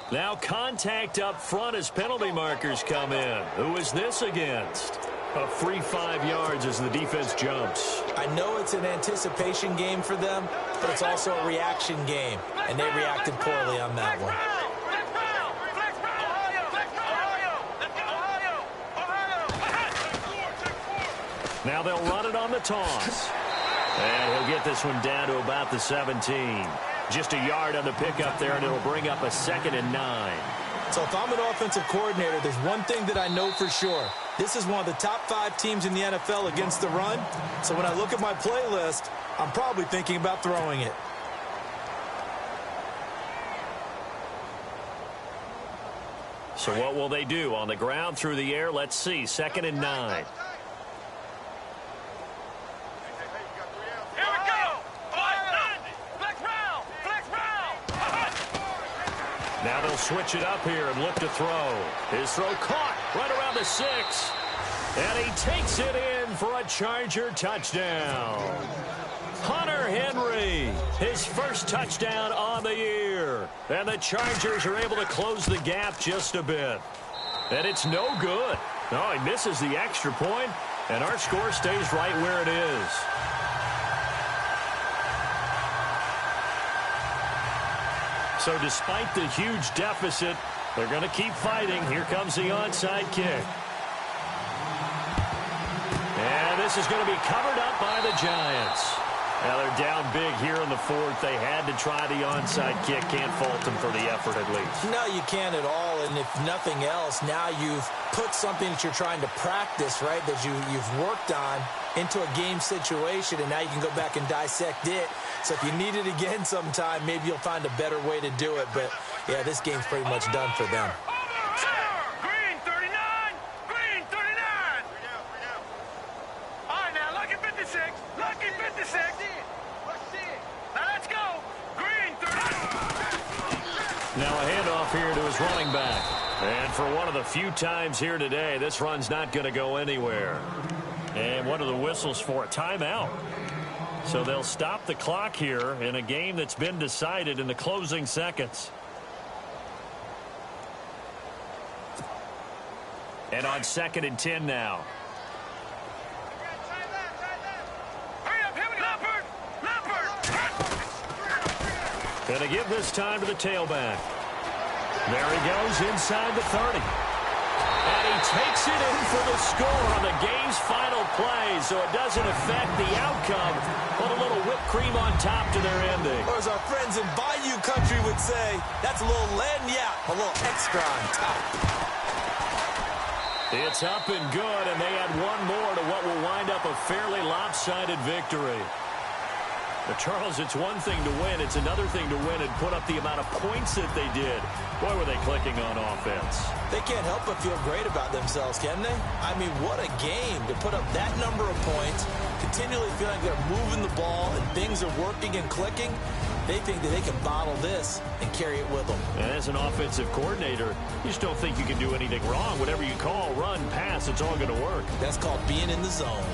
Now contact up front as penalty markers come in. Who is this against? A free 5 yards as the defense jumps. I know it's an anticipation game for them, but it's also a reaction game, and they reacted poorly on that one. Now they'll run it on the toss. And he'll get this one down to about the 17. Just a yard on the pickup there, and it'll bring up a 2nd and 9. So if I'm an offensive coordinator, there's one thing that I know for sure. This is one of the top 5 teams in the NFL against the run. So when I look at my playlist, I'm probably thinking about throwing it. So what will they do? On the ground, through the air, let's see. 2nd and 9. Now they'll switch it up here and look to throw. His throw caught right around the 6. And he takes it in for a Charger touchdown. Hunter Henry, his first touchdown on the year. And the Chargers are able to close the gap just a bit. And it's no good. No, he misses the extra point, and our score stays right where it is. So despite the huge deficit, they're going to keep fighting. Here comes the onside kick. And this is going to be covered up by the Giants. Now they're down big here in the 4th. They had to try the onside kick. Can't fault them for the effort at least. No, you can't at all. And if nothing else, now you've put something that you're trying to practice, right, that you've worked on into a game situation, and now you can go back and dissect it. So if you need it again sometime, maybe you'll find a better way to do it. But, yeah, this game's pretty much done for them. Green 39! Green 39! All right, now, lucky 56. Lucky 56. Now, let's go. Green 39. Now a handoff here to his running back. And for one of the few times here today, this run's not going to go anywhere. And what are the whistles for? A timeout. So they'll stop the clock here in a game that's been decided in the closing seconds. And on 2nd and 10 now. Going to give this time to the tailback. There he goes inside the 30. And he takes it in for the score on the game's final play, so it doesn't affect the outcome. Put a little whipped cream on top to their ending. Or as our friends in Bayou Country would say, that's a little lagniappe, a little extra on top. It's up and good, and they add one more to what will wind up a fairly lopsided victory. But Charles, it's one thing to win. It's another thing to win and put up the amount of points that they did. Boy, were they clicking on offense. They can't help but feel great about themselves, can they? I mean, what a game to put up that number of points, continually feeling like they're moving the ball and things are working and clicking. They think that they can bottle this and carry it with them. And as an offensive coordinator, you just don't think you can do anything wrong. Whatever you call, run, pass, it's all going to work. That's called being in the zone.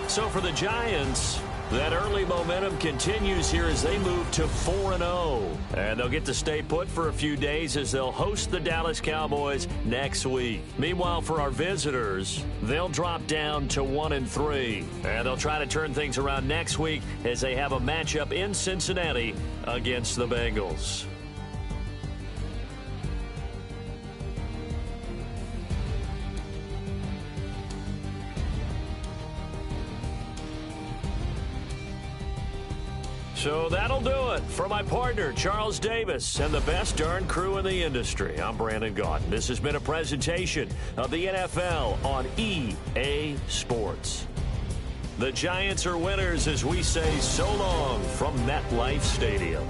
So for the Giants, that early momentum continues here as they move to 4-0. And they'll get to stay put for a few days as they'll host the Dallas Cowboys next week. Meanwhile, for our visitors, they'll drop down to 1-3. And they'll try to turn things around next week as they have a matchup in Cincinnati against the Bengals. So that'll do it. For my partner, Charles Davis, and the best darn crew in the industry, I'm Brandon Gaudin. This has been a presentation of the NFL on EA Sports. The Giants are winners as we say so long from MetLife Stadium.